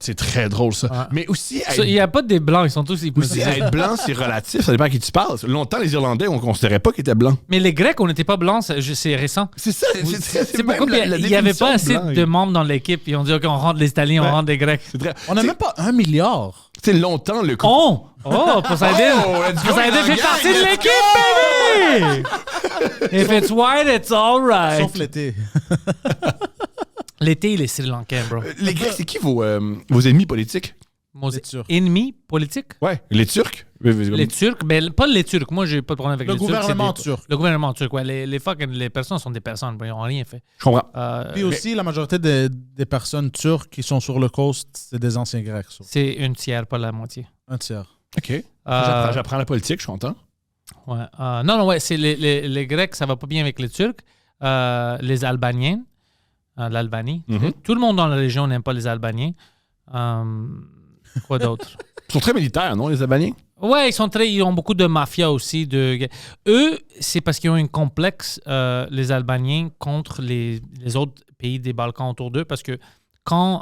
C'est très drôle, ça. Ouais. Mais aussi... Il n'y a pas des blancs, ils sont tous Aussi, hypnotisés. être blanc, c'est relatif. Ça dépend à qui tu parles. Longtemps, les Irlandais, on ne considérait pas qu'ils étaient blancs. Mais les Grecs, on n'était pas blancs, c'est récent. C'est ça. C'est pourquoi il n'y avait pas assez de membres dans l'équipe. Ils ont dit, OK, on rentre les Italiens, on rentre les Grecs. On n'a même pas 1 milliard. C'est longtemps, le coup. Oh, Poseidon! Poseidon fait partie de l'équipe, baby! If it's white, it's all right. Sauf l'été. L'été, il est Sri Lankais, bro. Les Grecs, c'est qui vos ennemis politiques? Nos Turcs. ennemis politiques? Ouais. Les Turcs? Les Turcs, mais pas les Turcs. Moi, j'ai pas de problème avec Le les Turcs. gouvernement turc. Le gouvernement turc, ouais. Les personnes sont des personnes, bro. Ils n'ont rien fait. Je comprends. Puis aussi, la majorité des personnes turques qui sont sur le coast, c'est des anciens Grecs. Ça. C'est un tiers, pas la moitié. Un tiers. OK. J'apprends la politique, je suis content. Ouais. Non, ouais, c'est les Grecs, ça va pas bien avec les Turcs. Les Albaniens, l'Albanie. Mhm. Tout le monde dans la région n'aime pas les Albaniens. Quoi d'autre? Ils sont très militaires, non, les Albaniens? Ouais, ils ont beaucoup de mafia aussi. Eux, c'est parce qu'ils ont un complexe, les Albaniens, contre les autres pays des Balkans autour d'eux. Parce que quand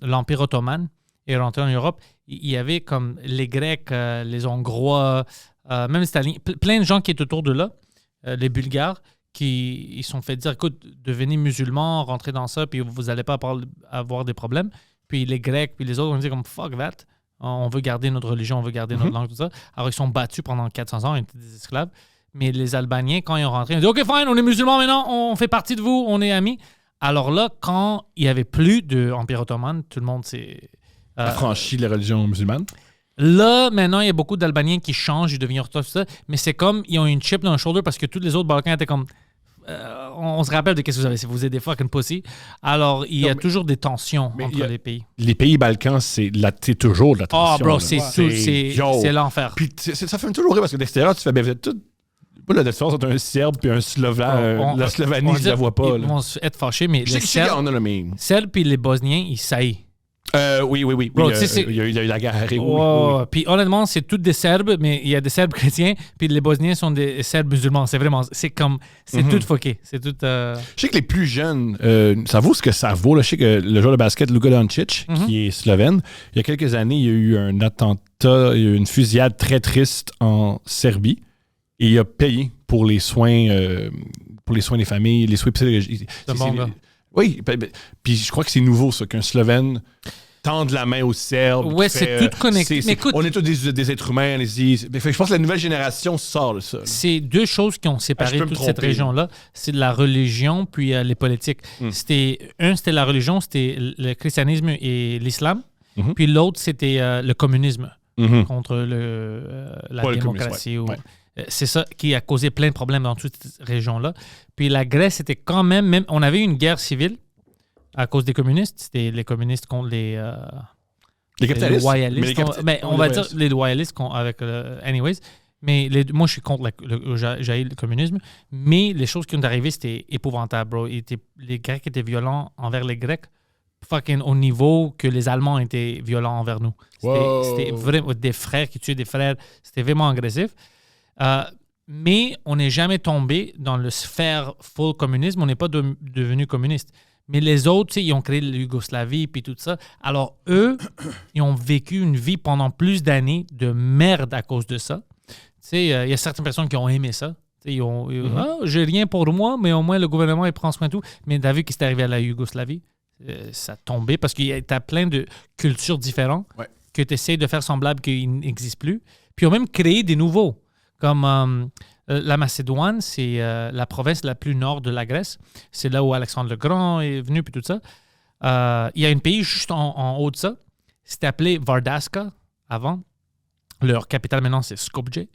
l'Empire ottoman est rentré en Europe, il y avait comme les Grecs, les Hongrois, même les Italiens, plein de gens qui étaient autour de là, les Bulgares, qui ils sont fait dire, écoute, devenez musulmans, rentrez dans ça, puis vous n'allez pas avoir des problèmes. Puis les Grecs, puis les autres, on dit comme fuck that. On veut garder notre religion, on veut garder notre langue, tout ça. Alors, ils sont battus pendant 400 ans, ils étaient des esclaves. Mais les Albaniens, quand ils ont rentré, ils ont dit OK, fine, on est musulmans maintenant, on fait partie de vous, on est amis. Alors là, quand il n'y avait plus d'Empire ottoman, tout le monde s'est. Affranchi de la religion musulmane. Là, maintenant, il y a beaucoup d'Albaniens qui changent, ils deviennent orthodoxes, tout ça. Mais c'est comme, ils ont une chip dans le shoulder parce que tous les autres Balkans étaient comme. On se rappelle de qu'est-ce que vous avez. Si vous êtes des fucking pussy. Alors, il y a toujours des tensions entre les pays. Les pays Balkans, c'est toujours de la tension. Oh, bro, c'est l'enfer. Puis ça fait toujours rire parce que d'extérieur, tu fais bien tout. Pas la différence entre un Serbe et un Slovaque. La Slovanie, je la vois pas. Ils vont être fâchés, mais les Serbes et les Bosniens, ils saillent. Oui. Bro, il y a eu la guerre. Oui. Puis honnêtement, c'est tous des Serbes, mais il y a des Serbes chrétiens, puis les Bosniens sont des Serbes musulmans. C'est tout fucké. C'est tout. Je sais que les plus jeunes, ça vaut ce que ça vaut. Là. Je sais que le joueur de basket Luka Doncic, qui est slovène, il y a quelques années, il y a eu un attentat, il y a eu une fusillade très triste en Serbie, et il a payé pour les soins des familles, les soins psychologiques. Oui, puis je crois que c'est nouveau, ça, qu'un Slovène tende la main aux Serbes. Ouais, c'est tout connecté. On est tous des êtres humains, allez-y. Je pense que la nouvelle génération sort de ça. C'est deux choses qui ont séparé toute cette région-là. C'est de la religion, puis les politiques. C'était la religion, c'était le christianisme et l'islam. Puis l'autre, c'était le communisme contre la démocratie. C'est ça qui a causé plein de problèmes dans toute cette région-là. Puis la Grèce, c'était quand même... On avait eu une guerre civile à cause des communistes. C'était les communistes contre les capitalistes. Les loyalistes. On va dire les loyalistes avec... anyways. Mais moi, je suis contre j'ai le communisme. Mais les choses qui ont arrivé, c'était épouvantable, bro. Les Grecs étaient violents envers les Grecs. Fucking au niveau que les Allemands étaient violents envers nous. C'était vraiment des frères qui tuaient des frères. C'était vraiment agressif. Mais on n'est jamais tombé dans le sphère full communisme. On n'est pas devenu communiste. Mais les autres, ils ont créé la Yougoslavie puis tout ça. Alors, eux, ils ont vécu une vie pendant plus d'années de merde à cause de ça. Il y a certaines personnes qui ont aimé ça. J'ai rien pour moi, mais au moins le gouvernement il prend soin de tout. Mais tu as vu qu'il s'est arrivé à la Yougoslavie? Ça a tombé parce que tu as plein de cultures différentes que tu essaies de faire semblable qu'ils n'existent plus. Puis ils ont même créé des nouveaux. Comme la Macédoine, c'est la province la plus nord de la Grèce. C'est là où Alexandre le Grand est venu, puis tout ça. Il y a un pays juste en haut de ça. C'était appelé Vardaska avant. Leur capitale maintenant, c'est Skopje.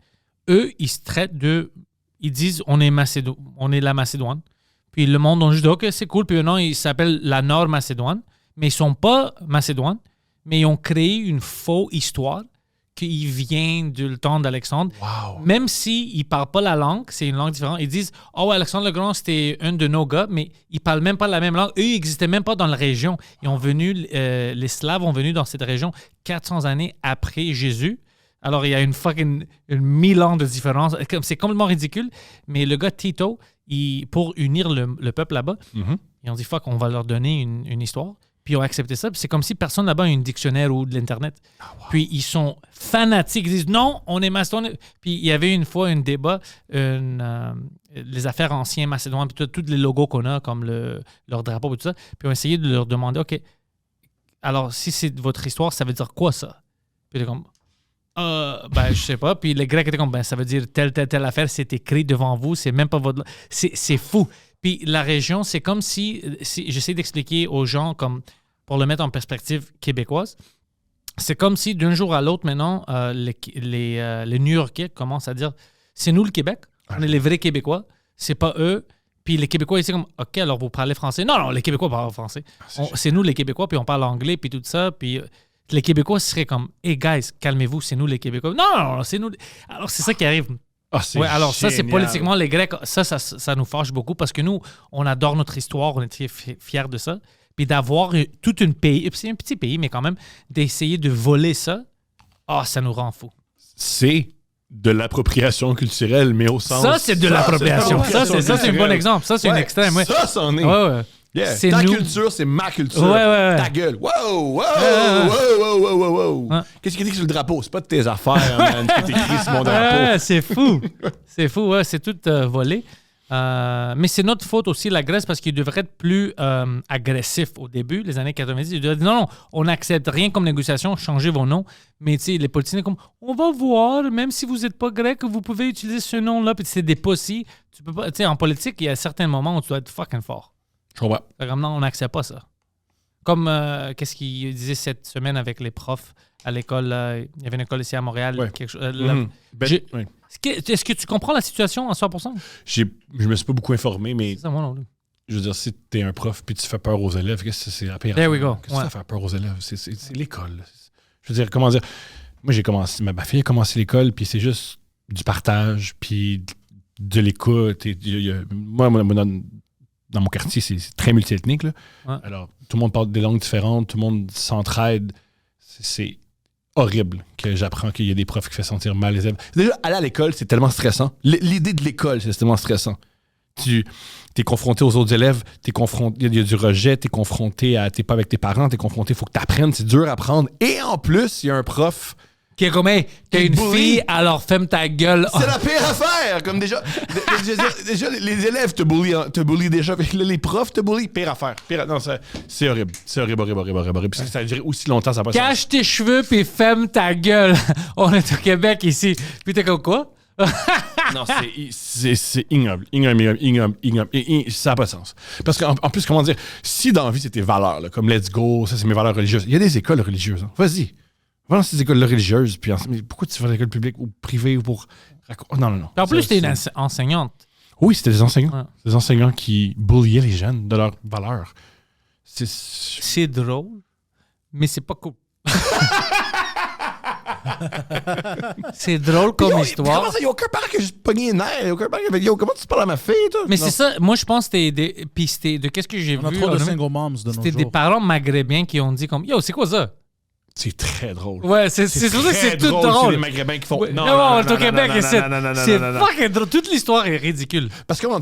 Eux, ils se traitent ils disent on est la Macédoine. Puis le monde, on juste dit OK, c'est cool. Puis maintenant, ils s'appellent la Nord-Macédoine. Mais ils ne sont pas Macédoines, mais ils ont créé une fausse histoire qu'il vient du temps d'Alexandre. Wow. Même s'ils ne parlent pas la langue, c'est une langue différente. Ils disent « Oh, Alexandre le Grand, c'était un de nos gars », mais ils ne parlent même pas la même langue. Eux, ils n'existaient même pas dans la région. Les Slaves ont venu dans cette région 400 années après Jésus. Alors, il y a une 1000 ans de différence. C'est complètement ridicule. Mais le gars Tito, pour unir le peuple là-bas, Ils ont dit, fuck, on va leur donner une histoire. Puis ils ont accepté ça. Puis c'est comme si personne là-bas a un dictionnaire ou de l'Internet. Puis ils sont fanatiques. Ils disent, non, on est macédonien. Puis il y avait une fois un débat, les affaires anciennes macédoniennes, puis tous les logos qu'on a, comme leur drapeau et tout ça. Puis on a essayé de leur demander, OK, alors si c'est votre histoire, ça veut dire quoi ça? Puis ils étaient comme, je sais pas. Puis les Grecs étaient comme, ça veut dire telle affaire, c'est écrit devant vous, c'est même pas votre... C'est fou. Puis la région, c'est comme si j'essaie d'expliquer aux gens, comme pour le mettre en perspective québécoise, c'est comme si d'un jour à l'autre, maintenant, les New-Yorkais commencent à dire, c'est nous le Québec, on est les vrais Québécois, c'est pas eux. Puis les Québécois, ils disent comme, OK, alors vous parlez français. Non, les Québécois parlent français. C'est nous les Québécois, puis on parle anglais, puis tout ça. Puis les Québécois seraient comme, hey guys, calmez-vous, c'est nous les Québécois. Non, c'est nous. Alors c'est ça qui arrive. Alors ça, c'est politiquement, les Grecs, ça nous fâche beaucoup parce que nous, on adore notre histoire, on est très fiers de ça. Puis d'avoir tout un pays, c'est un petit pays, mais quand même, d'essayer de voler ça, ça nous rend fous. C'est de l'appropriation culturelle, mais au sens... Ça, c'est de l'appropriation. Ça, c'est un bon exemple. Ça, c'est un extrême. Ouais. Ça, c'en est. Ouais. Yeah. Ta culture, c'est ma culture. Ouais. Ta gueule. Wow. Qu'est-ce qu'il dit sur le drapeau? C'est pas de tes affaires, man. C'est écrit sur mon drapeau. C'est fou. C'est fou, c'est tout volé. Mais c'est notre faute aussi, la Grèce, parce qu'il devrait être plus agressif au début, les années 90. Il devrait dire non, on n'accepte rien comme négociation, changez vos noms. Mais tu sais, les politiciens comme on va voir, même si vous n'êtes pas grec, vous pouvez utiliser ce nom-là. Puis c'est des possis. Tu peux pas. Tu sais, en politique, il y a certains moments où tu dois être fucking fort. Je comprends. Comme non, on n'accepte pas ça. Comme qu'est-ce qu'il disait cette semaine avec les profs à l'école. Il y avait une école ici à Montréal. Ouais. Quelque chose, Oui. Est-ce que tu comprends la situation à 100%? Je me suis pas beaucoup informé, mais C'est ça, moi non plus. je veux dire, si t'es un prof puis tu fais peur aux élèves, qu'est-ce que c'est la pire? There we go. Qu'est-ce que ça fait peur aux élèves? C'est l'école. Je veux dire, comment dire? Moi, j'ai commencé, ma fille a commencé l'école, puis c'est juste du partage, puis de l'écoute. Moi, dans mon quartier, c'est très multiethnique. Là. Ouais. Alors, tout le monde parle des langues différentes, tout le monde s'entraide. C'est horrible que j'apprends qu'il y a des profs qui font sentir mal les élèves. Déjà, aller à l'école, c'est tellement stressant. L'idée de l'école, c'est tellement stressant. Tu es confronté aux autres élèves, il y a du rejet, t'es pas avec tes parents, t'es confronté, il faut que t'apprennes, c'est dur à apprendre. Et en plus, il y a un prof qui est comme, hey, t'es une fille, alors ferme ta gueule. C'est la pire affaire. Comme déjà les élèves te bullient déjà. Les profs te bullient. Pire affaire. Non, c'est horrible. C'est horrible. Puis ça a duré aussi longtemps, ça n'a pas Cache tes cheveux puis ferme ta gueule. On est au Québec ici. Puis t'es comme quoi? Non, c'est ignoble. Ça n'a pas de sens. Parce qu'en plus, comment dire, si dans la vie, c'est tes valeurs, là, comme let's go, ça, c'est mes valeurs religieuses. Il y a des écoles religieuses. Hein. Vas-y. Va dans ces écoles-là religieuses, puis mais pourquoi tu vas à l'école publique ou privée ou pour... Non. En plus, t'es une enseignante. Oui, c'était des enseignants. Ouais. Des enseignants qui bulliaient les jeunes de leurs valeurs. C'est drôle, mais c'est pas cool. C'est drôle comme histoire. Il n'y a aucun parent qui a juste pogné les nerfs. Il n'y a aucun parent qui a dit yo, comment tu parles à ma fille, toi? Mais c'est ça. Moi, je pense que c'était de qu'est-ce que j'ai vu. On a trop de single moms de nos jours. C'était des parents maghrébins qui ont dit comme yo, c'est quoi ça? C'est très drôle. Ouais, c'est pour ça que c'est tout drôle. C'est les Maghrébins qui font. Ouais. Non, au Québec, c'est fucking drôle. Toute l'histoire est ridicule. Parce que moi,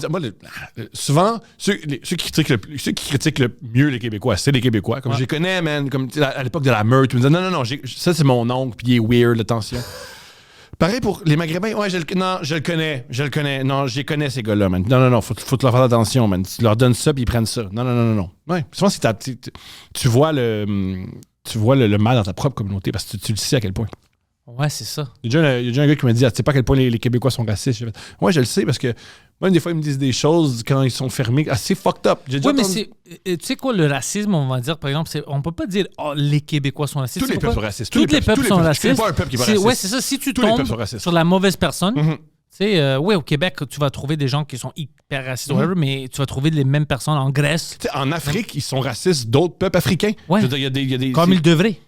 souvent, ceux qui critiquent le mieux les Québécois, c'est les Québécois. Comme je les connais, man. Comme à l'époque de la meute, ils me disaient non, ça c'est mon oncle, puis il est weird, attention. Pareil pour les Maghrébins, ouais, je le connais. Non, je les connais, ces gars-là, man. Non, faut leur faire attention, man. Tu leur donnes ça, puis ils prennent ça. Non. Ouais, souvent, tu vois le mal dans ta propre communauté parce que tu le sais à quel point. Ouais, c'est ça. Il y a déjà un gars qui m'a dit, tu sais pas à quel point les Québécois sont racistes. Ouais, je le sais parce que moi, des fois, ils me disent des choses quand ils sont fermés. C'est fucked up. Oui, mais tu sais quoi, le racisme, on va dire, par exemple, on peut pas dire, les Québécois sont racistes. Tous les peuples sont racistes. Tous les peuples sont racistes. C'est pas un peuple qui est pas raciste. Ouais, c'est ça. Si tu tombes sur la mauvaise personne, tu sais, au Québec, tu vas trouver des gens qui sont hyper racistes, whatever, mais tu vas trouver les mêmes personnes en Grèce. T'sais, en Afrique, ils sont racistes d'autres peuples africains. Ouais. Je veux dire, y a des comme ils devraient.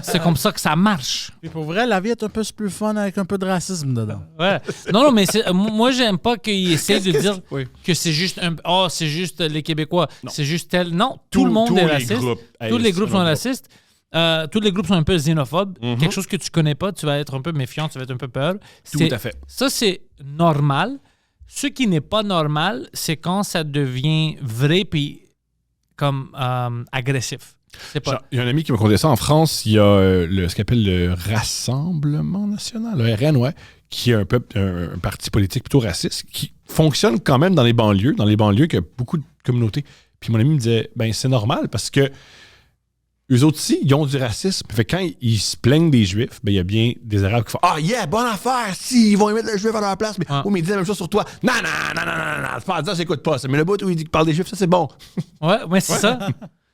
C'est comme ça que ça marche. Et pour vrai, la vie est un peu plus fun avec un peu de racisme dedans. Ouais. Non, mais moi, j'aime pas qu'ils essaient de dire que c'est juste c'est juste les Québécois. Non. C'est juste tel. Non, tout le monde est raciste. Tous les groupes sont racistes. Tous les groupes sont un peu xénophobes. Quelque chose que tu connais pas, tu vas être un peu méfiant, tu vas être un peu peur. Tout à fait. Ça, c'est normal. Ce qui n'est pas normal, c'est quand ça devient vrai puis comme agressif. C'est pas... Il y a un ami qui m'a conté ça. En France, il y a ce qu'on appelle le Rassemblement national, le RN, ouais, qui est un parti politique plutôt raciste, qui fonctionne quand même dans les banlieues qui a beaucoup de communautés. Puis mon ami me disait, ben c'est normal parce que eux autres aussi, ils ont du racisme. Fait que quand ils se plaignent des Juifs, ben il y a bien des Arabes qui font « Ah, yeah, bonne affaire! Si, ils vont y mettre le Juif à leur place. » Mais mais ils disent la même chose sur toi. « Non, c'est pas ça, j'écoute pas ça. Mais le bout où il parle des Juifs, ça, c'est bon. » Ouais, c'est ça.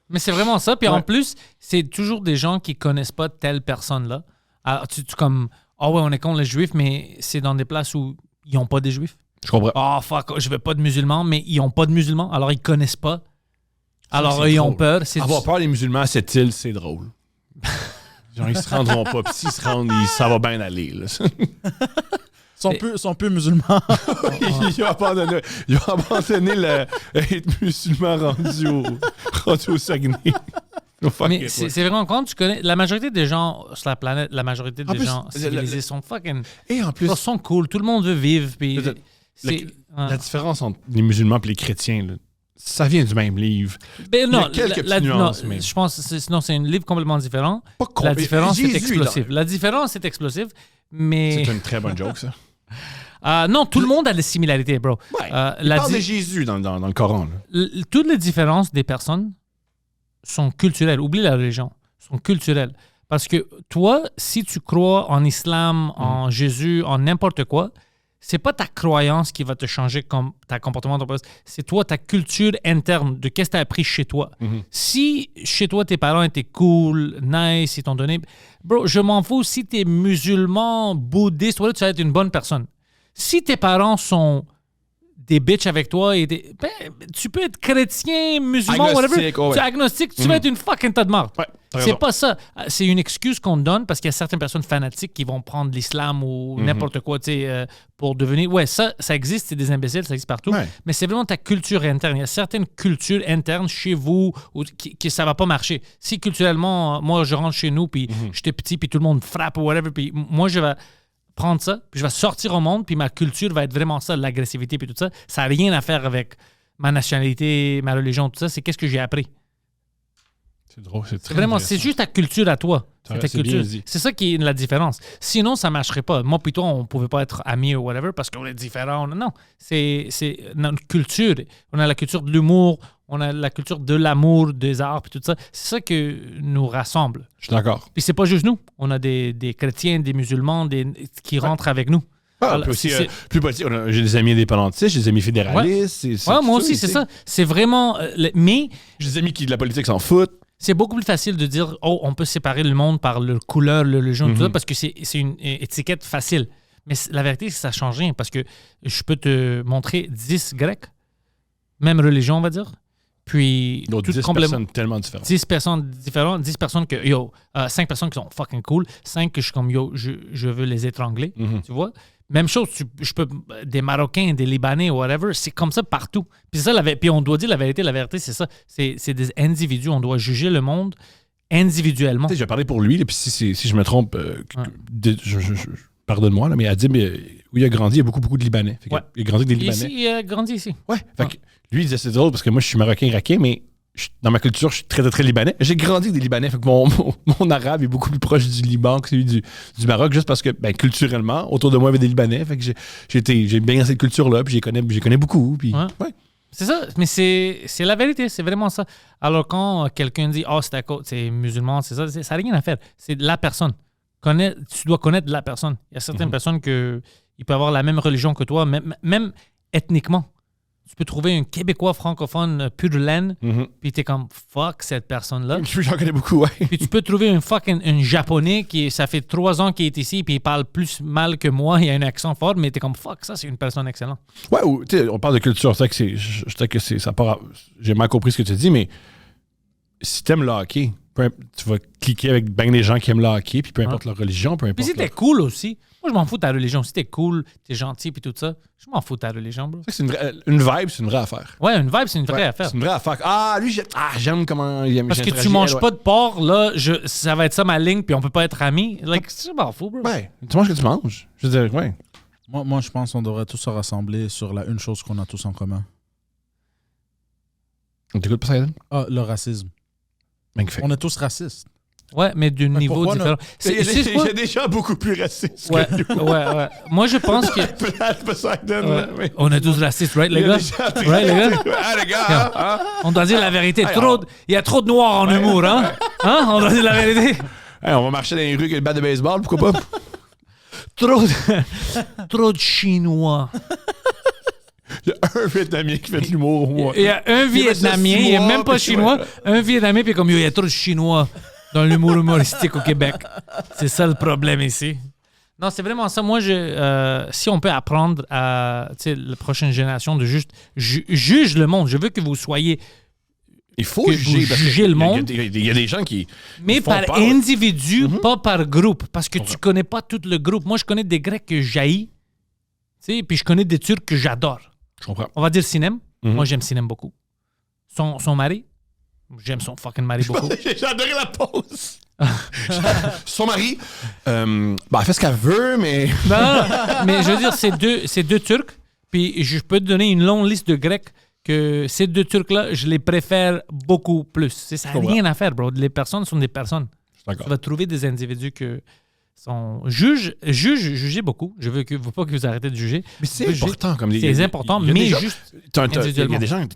Mais c'est vraiment ça. Puis en plus, c'est toujours des gens qui connaissent pas telle personne-là. Alors, tu comme « Ah ouais, on est contre les Juifs, mais c'est dans des places où ils n'ont pas des Juifs. » Je comprends. « Ah, fuck, je veux pas de musulmans, mais ils n'ont pas de musulmans. Alors, ils connaissent pas. Alors, ils ont peur. Avoir peur des musulmans à cette île, c'est drôle. Genre, ils se rendront pas. Puis s'ils se rendent, ça va bien aller. Là. Ils sont peu musulmans. Ils ont abandonné être musulmans rendu au Saguenay. Mais c'est vraiment quand tu connais... La majorité des gens sur la planète, la majorité des gens civilisés sont fucking... Et en plus... Ils sont cool. Tout le monde veut vivre. Puis la différence entre les musulmans et les chrétiens, là, ça vient du même livre. Ben non, il y a quelques petites nuances, mais... je pense que c'est un livre complètement différent. La différence est explosive. La différence est explosive, mais... C'est une très bonne joke, ça. Non, tout le monde a des similarités, bro. Ouais, il parle de Jésus dans le Coran. Toutes les différences des personnes sont culturelles. Oublie la religion. Sont culturelles. Parce que toi, si tu crois en islam, en Jésus, en n'importe quoi, c'est pas ta croyance qui va te changer comme ta comportement. C'est toi, ta culture interne de qu'est-ce que tu as appris chez toi. Si chez toi, tes parents étaient cool, nice, ils t'ont donné... Bro, je m'en fous si tu es musulman, bouddhiste, tu vas être une bonne personne. Si tes parents sont des bitches avec toi, tu peux être chrétien, musulman, agnostique, whatever. Tu es agnostique, tu vas être une fucking tas de marde. Ouais, c'est pas ça. C'est une excuse qu'on te donne parce qu'il y a certaines personnes fanatiques qui vont prendre l'islam ou n'importe quoi pour devenir... Ouais, ça existe, c'est des imbéciles, ça existe partout. Ouais. Mais c'est vraiment ta culture interne. Il y a certaines cultures internes chez vous qui ça va pas marcher. Si culturellement, moi, je rentre chez nous, puis j'étais petit, puis tout le monde frappe ou whatever, puis moi, je vais prendre ça, puis je vais sortir au monde, puis ma culture va être vraiment ça, l'agressivité, puis tout ça. Ça n'a rien à faire avec ma nationalité, ma religion, tout ça. C'est qu'est-ce que j'ai appris. C'est drôle, c'est très vraiment, c'est juste ta culture à toi. C'est ta culture. C'est ça qui est la différence. Sinon, ça ne marcherait pas. Moi puis toi, on ne pouvait pas être amis ou whatever parce qu'on est différents. Non, c'est notre culture. On a la culture de l'humour, on a la culture de l'amour, des arts, puis tout ça. C'est ça qui nous rassemble. Je suis d'accord. Puis c'est pas juste nous. On a des chrétiens, des musulmans qui rentrent avec nous. Alors, aussi, plus politique, j'ai des amis indépendantistes, j'ai des amis fédéralistes. Moi aussi, c'est ça. C'est vraiment... mais... J'ai des amis qui de la politique s'en foutent. C'est beaucoup plus facile de dire, on peut séparer le monde par leur couleur, le jaune, tout ça, parce que c'est une étiquette facile. Mais la vérité, c'est que ça ne change rien, parce que je peux te montrer 10 Grecs, même religion, on va dire. Puis, donc, 10 personnes tellement différentes. 10 personnes différentes, 10 personnes que, 5 personnes qui sont fucking cool, 5 que je suis comme, je veux les étrangler, tu vois? Même chose, des Marocains, des Libanais, whatever, c'est comme ça partout. Puis on doit dire la vérité c'est ça. C'est des individus, on doit juger le monde individuellement. Je vais parler pour lui, puis si je me trompe, pardonne-moi, là, mais Adib, où il a grandi, il y a beaucoup de Libanais. Il a grandi avec des Libanais. Il a grandi ici. Ouais, fait que lui, il disait c'est drôle parce que moi, je suis marocain-irakien, mais dans ma culture, je suis très, très, très libanais. J'ai grandi avec des Libanais, fait que mon arabe est beaucoup plus proche du Liban que celui du Maroc, juste parce que, culturellement, autour de moi, il y avait des Libanais, fait que j'ai bien cette culture-là, puis j'y connais beaucoup. Puis, ouais. C'est ça, mais c'est la vérité, c'est vraiment ça. Alors, quand quelqu'un dit « Oh, c'est musulman, c'est ça », ça n'a rien à faire. C'est la personne. Tu dois connaître la personne. Il y a certaines personnes qui peuvent avoir la même religion que toi, même ethniquement. Tu peux trouver un Québécois francophone pur de laine, puis t'es comme fuck cette personne-là. J'en connais beaucoup, ouais. Puis tu peux trouver un Japonais ça fait 3 ans qu'il est ici, puis il parle plus mal que moi, il a un accent fort, mais t'es comme fuck, ça c'est une personne excellente. Ouais, tu sais, on parle de culture, c'est que ça part. J'ai mal compris ce que tu dis, mais si t'aimes le hockey, tu vas cliquer avec bien des gens qui aiment le hockey, puis peu importe leur religion, peu importe. Puis si t'es cool aussi. Moi, je m'en fous de ta religion. Si t'es cool, t'es gentil, puis tout ça, je m'en fous de ta religion, bro. C'est une vibe, c'est une vraie affaire. Ouais, une vibe, c'est une vraie affaire. C'est une vraie affaire. Ah, lui, j'aime comment il aime. Parce que tu manges pas de porc, là, ça va être ça ma ligne, puis on peut pas être amis. Like, je m'en fous, bro. Ouais, tu manges ce que tu manges. Je veux dire, ouais. Moi, je pense qu'on devrait tous se rassembler sur une chose qu'on a tous en commun. On t'écoute, Poseidon? Ah, le racisme. Magnifique. On est tous racistes. Ouais, mais d'un niveau différent. Il y a des gens beaucoup plus racistes Ouais, que nous. ouais. Moi, je pense que... Plate, Poseidon. Ouais. Là, oui. On est tous racistes, right, les gars? Right, les gars? Ah, les gars! Hein? On doit dire la vérité. Il y a trop de noirs en humour, hein? Hein? On doit dire la vérité. Hey, on va marcher dans les rues avec le bat de baseball, pourquoi pas? Trop de Chinois. Il y a un Vietnamien qui fait de l'humour au moins. Il y a un Vietnamien, il n'est même pas chinois. Un Vietnamien, puis comme il y a trop de Chinois dans l'humour humoristique au Québec. C'est ça le problème ici. Non, c'est vraiment ça. Moi, si on peut apprendre à la prochaine génération de juste juge le monde. Je veux que vous soyez... Il faut juger le monde. Il y a des gens qui... Mais font par peur. individu, pas par groupe. Parce que tu connais pas tout le groupe. Moi, je connais des Grecs que j'haïs. Puis je connais des Turcs que j'adore. Je comprends. On va dire Sinem. Moi, j'aime Sinem beaucoup. Son mari. J'aime son fucking mari beaucoup. J'ai adoré la pause. Son mari, elle fait ce qu'elle veut, mais... Non, mais je veux dire, c'est deux Turcs. Puis je peux te donner une longue liste de Grecs que ces deux Turcs-là, je les préfère beaucoup plus. Ça n'a rien à faire, bro. Les personnes sont des personnes. D'accord. Tu vas trouver des individus que sont... Jugez beaucoup. Je veux pas que vous arrêtez de juger. Mais c'est important. Comme c'est important, mais juste individuellement. Il y a des gens...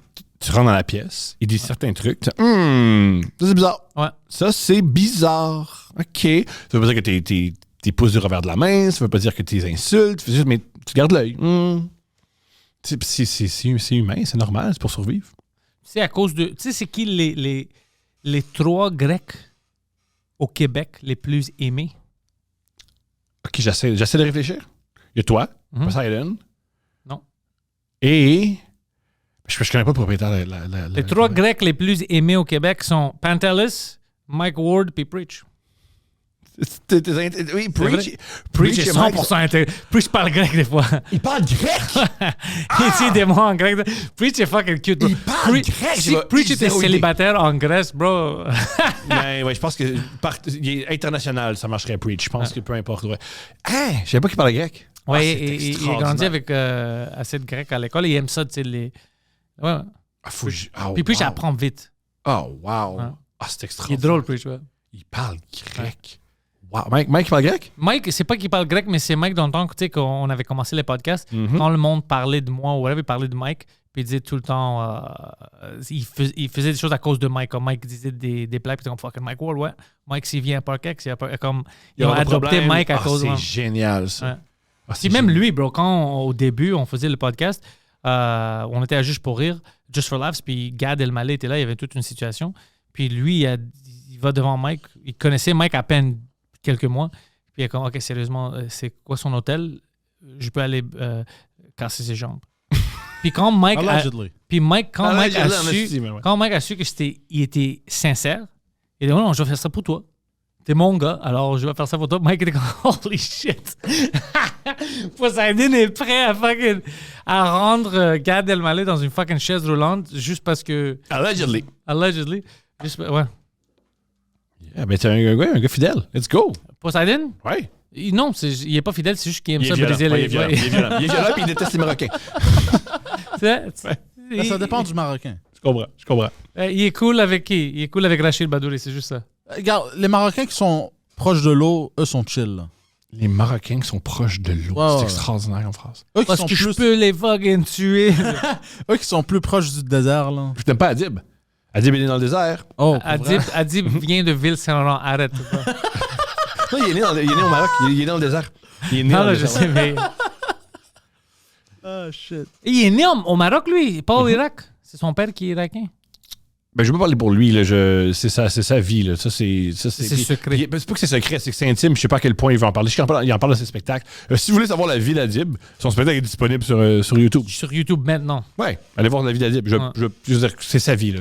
Tu rentres dans la pièce, ils disent certains trucs. Ça, c'est bizarre. Ouais. Ça, c'est bizarre. OK. Ça veut pas dire que t'es pouces du revers de la main. Ça veut pas dire que t'es insultes. Mais tu gardes l'œil. C'est humain, c'est normal, c'est pour survivre. C'est à cause de... Tu sais, c'est qui les 3 Grecs au Québec les plus aimés? OK, j'essaie de réfléchir. Il y a toi, Poseidon. Non. Et... Je connais pas le propriétaire de les 3 Grecs les plus aimés au Québec sont Pantelis, Mike Ward puis Preach. Oui, Preach est 100% intégré. Preach parle grec des fois. Il parle grec? Il dit des mots en grec. Preach est fucking cute. Il parle grec. Si Preach était célibataire en Grèce, bro... Ben, ouais, je pense que il est international, ça marcherait Preach. Je pense que peu importe. Ouais. Je savais pas qu'il parlait grec. Oui, il a grandi avec assez de grec à l'école. Il aime ça, tu sais, les... Ouais. Puis Preach apprend vite. Oh, wow. Ouais. C'est Il extraordinaire. est drôle, Preach, ouais. Il parle grec. Wow. Mike, il parle grec? Mike, c'est pas qu'il parle grec, mais c'est Mike dans le temps qu'on avait commencé les podcasts. Quand le monde parlait de moi ou whatever, il parlait de Mike, puis il disait tout le temps... il faisait des choses à cause de Mike. Comme Mike disait des blagues, puis comme fucking Mike Ward, ouais. Mike, s'il vient à Parkex, ils ont adopté Mike à cause de C'est génial, ça. Ouais. Puis même lui, bro, quand au début, on faisait le podcast, on était à Juste pour rire, Just for Laughs, puis Gad Elmaleh était là, il y avait toute une situation. Puis lui, il va devant Mike, il connaissait Mike à peine quelques mois, puis il est comme, OK, sérieusement, c'est quoi son hôtel? Je peux aller casser ses jambes. Puis quand Mike quand Mike a su que il était sincère, il a dit, non, je vais faire ça pour toi. T'es mon gars, alors je vais faire ça pour toi. Mike était comme, holy shit. Poseidon est prêt à rendre Gad Elmaleh dans une fucking chaise roulante juste parce que... Allegedly. Ouais. Yeah, ben t'es un gars fidèle. Let's go. Poseidon? Ouais. Non, il est pas fidèle, c'est juste qu'il aime Il est ça violent. briser les... Il est violent puis il déteste les Marocains. Ça dépend du Marocain. Je comprends. Il est cool avec qui? Il est cool avec Rachid Badouri, c'est juste ça. Regarde, les Marocains qui sont proches de l'eau, eux sont chill. Là. Les Marocains qui sont proches de l'eau. Ouais, c'est extraordinaire en phrase. Eux qui Parce sont que je plus... peux les fucking tuer. Eux qui sont plus proches du désert. Là. Je t'aime pas Adib. Adib, il est dans le désert. Oh, Adib vient de Ville-Saint-Laurent. Arrête. Non, il est né au Maroc. Il est né dans le désert. Il est né Non, dans là, le je désert. sais, mais... oh, shit. Il est né au Maroc, lui, pas au Irak. C'est son père qui est irakien. Ben, je veux pas parler pour lui. Là. C'est sa vie. Là. Ça, c'est secret. C'est pas que c'est secret, c'est que c'est intime. Je sais pas à quel point il va en parler. Je sais qu'il en parle dans ses spectacles. Si vous voulez savoir la vie d'Adib, son spectacle est disponible sur YouTube. Sur YouTube maintenant. Ouais, allez voir la vie d'Adib. Je veux dire, c'est sa vie. Là.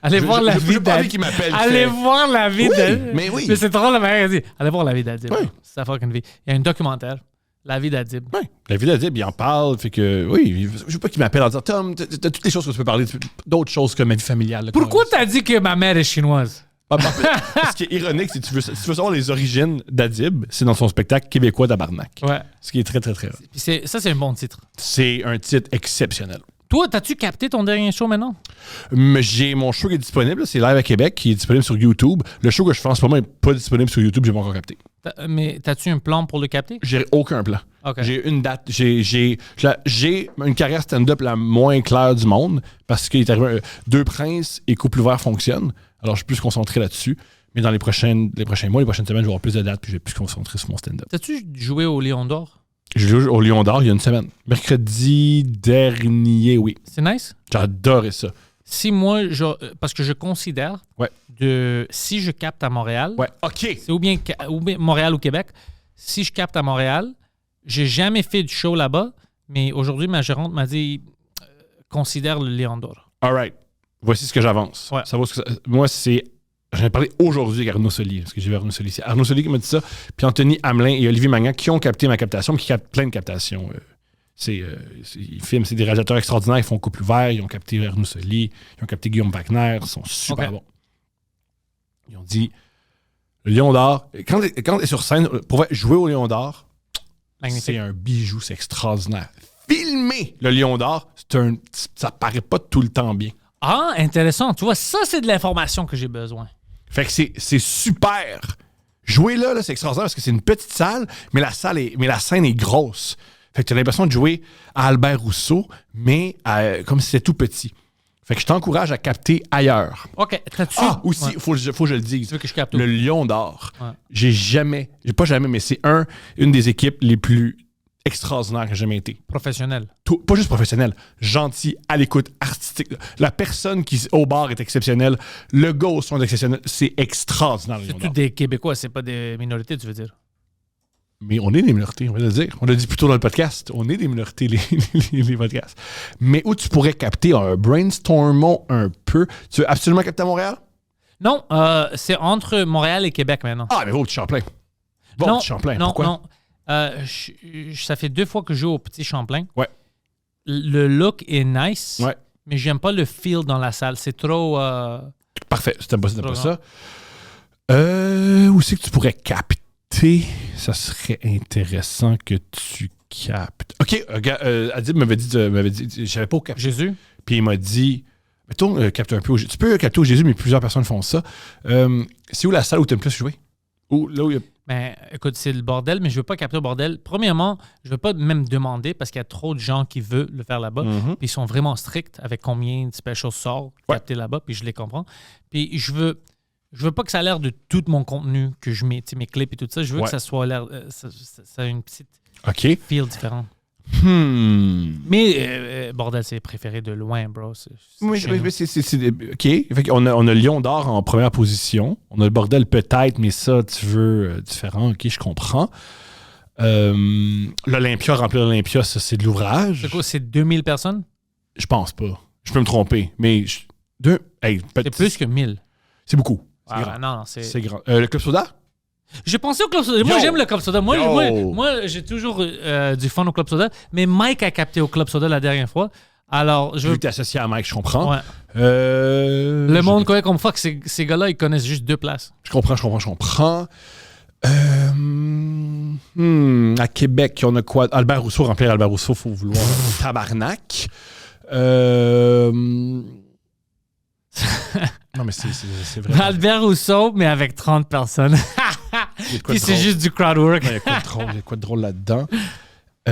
Allez voir la vie d'Adib. d'Adib. Allez voir la vie d'Adib. Mais oui. Mais c'est drôle, la mère a dit allez voir la vie d'Adib. Ouais. C'est sa fucking vie. Il y a un documentaire. La vie d'Adib. Oui, la vie d'Adib, il en parle. Fait que, oui, je veux pas qu'il m'appelle en disant Tom, t'as toutes les choses que tu peux parler, d'autres choses que ma vie familiale. Là, Pourquoi t'as dit que ma mère est chinoise? Ce qui est ironique, c'est que si tu veux savoir les origines d'Adib, c'est dans son spectacle québécois d'Abarnak. Ouais. Ce qui est très, très, très rare. Ça, c'est un bon titre. C'est un titre exceptionnel. Toi, t'as-tu capté ton dernier show maintenant? Mais j'ai mon show qui est disponible, c'est Live à Québec, qui est disponible sur YouTube. Le show que je fais en ce moment n'est pas disponible sur YouTube, j'ai pas encore capté. Mais t'as-tu un plan pour le capter? J'ai aucun plan. Okay. J'ai une date. J'ai une carrière stand-up la moins claire du monde parce qu'il est arrivé Deux Princes et Couple ouvert fonctionnent. Alors, je suis plus concentré là-dessus. Mais dans les prochains mois, les prochaines semaines, je vais avoir plus de dates puis je vais plus concentrer sur mon stand-up. T'as-tu joué au Lion d'Or? J'ai joué au Lion d'Or il y a une semaine. Mercredi dernier, oui. C'est nice? J'adorais ça. Si moi, parce que je considère si je capte à Montréal, c'est ou bien Montréal ou Québec, si je capte à Montréal, j'ai jamais fait de show là-bas, mais aujourd'hui, ma gérante m'a dit considère le Lion d'Or. All right. Voici ce que j'avance. Ouais. Moi, c'est... J'en ai parlé aujourd'hui avec Arnaud Soli, parce que j'ai vu Arnaud Soli. C'est Arnaud Soli qui m'a dit ça, puis Anthony Hamelin et Olivier Magnan qui ont capté ma captation, qui captent plein de captations. Ils filment, c'est des réalisateurs extraordinaires, ils font Couple ouvert, ils ont capté Arnaud Soli, ils ont capté Guillaume Wagner, ils sont super bons. Ils ont dit, le Lion d'Or, quand t'es sur scène, pour jouer au Lion d'Or, c'est un bijou, c'est extraordinaire. Filmer le Lion d'Or, ça paraît pas tout le temps bien. Ah, intéressant. Tu vois, ça, c'est de l'information que j'ai besoin. Fait que c'est super. Jouer là, c'est extraordinaire parce que c'est une petite salle, mais la scène est grosse. Fait que tu as l'impression de jouer à Albert Rousseau, mais comme si c'était tout petit. Fait que je t'encourage à capter ailleurs. OK. Aussi, faut que je le dise. Tu veux que je capte le Lion d'Or. Ouais. Mais c'est une des équipes les plus extraordinaires que j'ai jamais été. Professionnel. Pas juste professionnel, gentil, à l'écoute, artistique. La personne qui au bar est exceptionnelle. Le gars au son est exceptionnel. C'est extraordinaire. C'est tous des Québécois, c'est pas des minorités, tu veux dire? Mais on est des minorités, on va le dire. On l'a dit plus tôt dans le podcast. On est des minorités, les podcasts. Mais où tu pourrais capter un brainstormons un peu. Tu veux absolument capter à Montréal? Non, c'est entre Montréal et Québec maintenant. Ah, mais va au Petit Champlain. Va au Petit Champlain. Pourquoi? Non. Ça fait 2 fois que je joue au Petit Champlain. Ouais. Le look est nice, ouais. Mais j'aime pas le feel dans la salle. C'est trop... Parfait, c'était pas ça. Où c'est que tu pourrais capter? Ça serait intéressant que tu captes. OK, Adib m'avait dit, j'avais pas au cap. Jésus. Puis il m'a dit, mettons, capte un peu au Jésus. Tu peux capter au Jésus, mais plusieurs personnes font ça. C'est où la salle où tu aimes plus jouer? Là où il y a... Ben, écoute, c'est le bordel, mais je veux pas capter au bordel. Premièrement, je veux pas même demander parce qu'il y a trop de gens qui veulent le faire là-bas. Mm-hmm. Puis ils sont vraiment stricts avec combien de specials sort capter là-bas, puis je les comprends. Puis je veux pas que ça ait l'air de tout mon contenu que je mets, mes clips et tout ça. Je veux que ça soit l'air... ça a une petite feel différente. Mais bordel, c'est préféré de loin, bro. Oui, c'est OK. Fait qu'on a Lion d'Or en première position. On a le bordel peut-être, mais ça, tu veux différent. OK, je comprends. L'Olympia, remplir l'Olympia, ça, c'est de l'ouvrage. C'est quoi, c'est 2000 personnes? Je pense pas. Je peux me tromper, mais... c'est plus que 1000. C'est beaucoup. C'est grand. Non, c'est grand. Le Club Soda? J'ai pensé au Club Soda. Moi, j'aime le Club Soda. Moi, j'ai toujours du fun au Club Soda. Mais Mike a capté au Club Soda la dernière fois. Alors, je veux que tu es associé à Mike, je comprends. Ouais. Le monde connaît comme fuck. Ces gars-là, ils connaissent juste 2 places. Je comprends. À Québec, on a quoi? Albert Rousseau, remplir Albert Rousseau, faut vouloir. Tabarnak. Non, mais c'est vrai. Albert Rousseau, mais avec 30 personnes. Puis c'est juste du crowd work. Il y a quoi de drôle là-dedans? Tu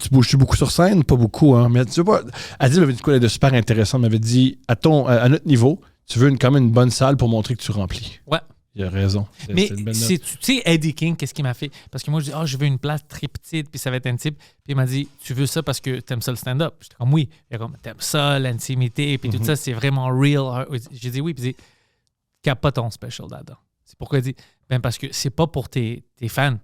bouges beaucoup sur scène? Pas beaucoup, hein? Mais tu sais pas. Adil m'avait dit quoi de super intéressant. Il m'avait dit, à notre niveau, tu veux quand même une bonne salle pour montrer que tu remplis. Ouais. Il a raison. Mais tu sais, Eddie King, qu'est-ce qu'il m'a fait? Parce que moi, je dis, je veux une place très petite, puis ça va être intime. Puis il m'a dit, tu veux ça parce que t'aimes ça le stand-up? J'étais comme, oui. Il a comme, t'aimes ça, l'intimité, puis tout ça, c'est vraiment real. J'ai dit oui, puis il dit, cap pas ton special là-dedans. C'est pourquoi il dit, ben parce que c'est pas pour tes fans.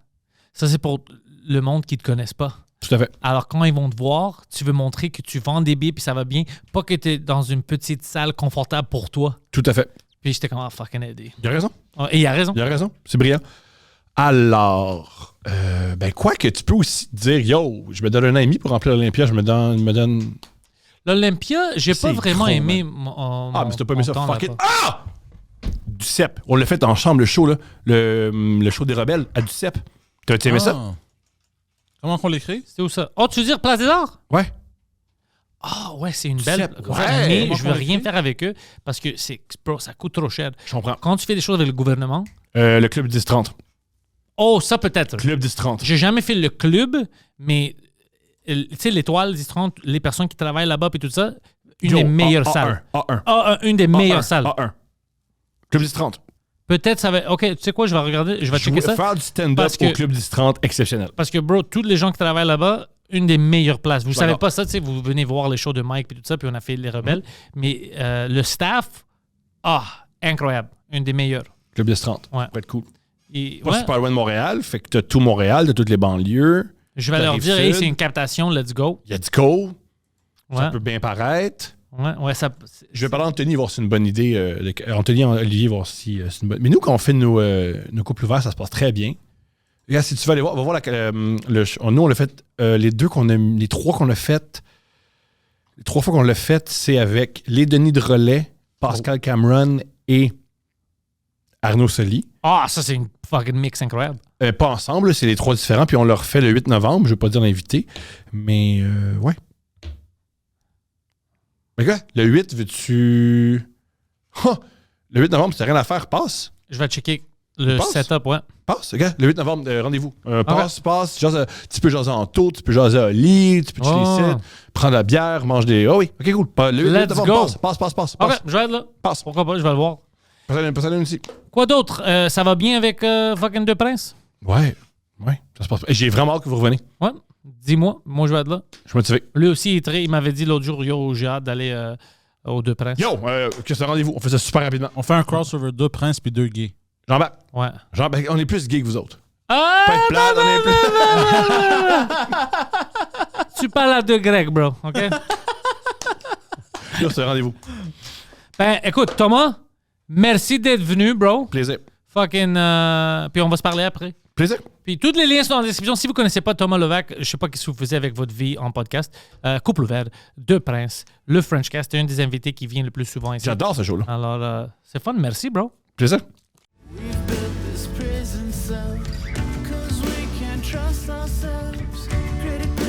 Ça, c'est pour le monde qui te connaisse pas. Tout à fait. Alors, quand ils vont te voir, tu veux montrer que tu vends des billets, puis ça va bien. Pas que t'es dans une petite salle confortable pour toi. Tout à fait. Puis j'étais comme, fucking Eddie. Il a raison. Et il a raison. Il a raison. C'est brillant. Alors, quoi que tu peux aussi dire, yo, je me donne 1 an et demi pour remplir l'Olympia, je me donne... L'Olympia, j'ai pas C'est vraiment gros, aimé Ah, mais si t'as pas aimé ça, fuck it. là-bas. Ah! Du CEP. On l'a fait en chambre, le show, là. Le show des rebelles à du CEP. T'as aimé ça? Comment qu'on l'écrit? C'est où ça? Oh, tu veux dire Place des Arts? Ouais. Ah, ouais, c'est une belle. CEP, ouais. Mais Comment je veux qu'on rien l'écrit? faire avec eux parce que bro, ça coûte trop cher. Je comprends. Quand tu fais des choses avec le gouvernement. Le club 10-30. Oh, ça peut-être. Club 10-30. J'ai jamais fait le club, mais tu sais, l'étoile 10-30, les personnes qui travaillent là-bas et tout ça, une des meilleures salles. A1. Une des meilleures salles. A1. Club 10-30. Peut-être ça va. Ok, tu sais quoi, je vais regarder, je vais checker ça. Faire du stand-up Parce que- au Club 10-30, exceptionnel. Parce que, bro, tous les gens qui travaillent là-bas, une des meilleures places. Vous savez D'accord. pas ça, tu sais, vous venez voir les shows de Mike et tout ça, puis on a fait les rebelles. Mais le staff, incroyable. Une des meilleures. Club 10-30. Ouais. Ça peut être cool. Et, Pas ouais, super loin de Montréal, fait que t'as tout Montréal, t'as toutes les banlieues. je vais la leur rive dire, hey, sud. c'est une captation, let's go. Il y a du co. Ouais, Ça peut bien paraître. ouais, ça. Je vais parler à Anthony, voir si c'est une bonne idée. Anthony et Olivier, voir si c'est une bonne. Mais nous, quand on fait nos couples ouverts, ça se passe très bien. Regarde, si tu veux aller voir, on va voir nous, on l'a fait. Les trois qu'on a fait. Les 3 fois qu'on l'a fait, c'est avec les Denis de Relais, Pascal Cameron et Arnaud Soli. Ah, ça, c'est une fucking mix incroyable. Pas ensemble, c'est les 3 différents, puis on leur fait le 8 novembre. Je ne veux pas dire l'invité, mais ouais. Mais quoi, le 8, veux-tu. Le 8 novembre, si t'as rien à faire, passe. Je vais checker le Passe. setup, ouais. Passe, OK? Le 8 novembre, rendez-vous. Passe. Tu peux jaser en taux, tu peux jaser à lit, tu peux chiller ici, prendre la bière, manger des. Oh oui, OK, cool. Le 8 Let's novembre, go. passe. Ok, je vais être là. Passe. Pourquoi pas, je vais le voir. Passe aussi. Quoi d'autre? Ça va bien avec fucking Deux Princes? Ouais, ça se passe. J'ai vraiment hâte que vous reveniez. Ouais. Dis-moi, moi je vais être là. Je suis motivé. Lui aussi, il m'avait dit l'autre jour, yo, j'ai hâte d'aller aux Deux Princes. Yo, que c'est un rendez-vous. On fait ça super rapidement. On fait un crossover 2 princes puis 2 gays. Jean-Baptiste. Ouais. Jean-Baptiste, on est plus gay que vous autres. Ah! Pas être plate, on est plus. Tu parles à deux Grecs, bro, OK? Yo, c'est un rendez-vous. Ben, écoute, Thomas, merci d'être venu, bro. Plaisir. Fucking... puis on va se parler après. Plaisir. Puis tous les liens sont dans la description. Si vous ne connaissez pas Thomas Levac, je sais pas ce que vous faisiez avec votre vie en podcast. Couple ouvert, Deux Princes, le Frenchcast, c'est un des invités qui vient le plus souvent ici. J'adore ce show-là. Alors, c'est fun. Merci, bro. Plaisir. We've built this prison cell, 'cause we can't trust ourselves. Critical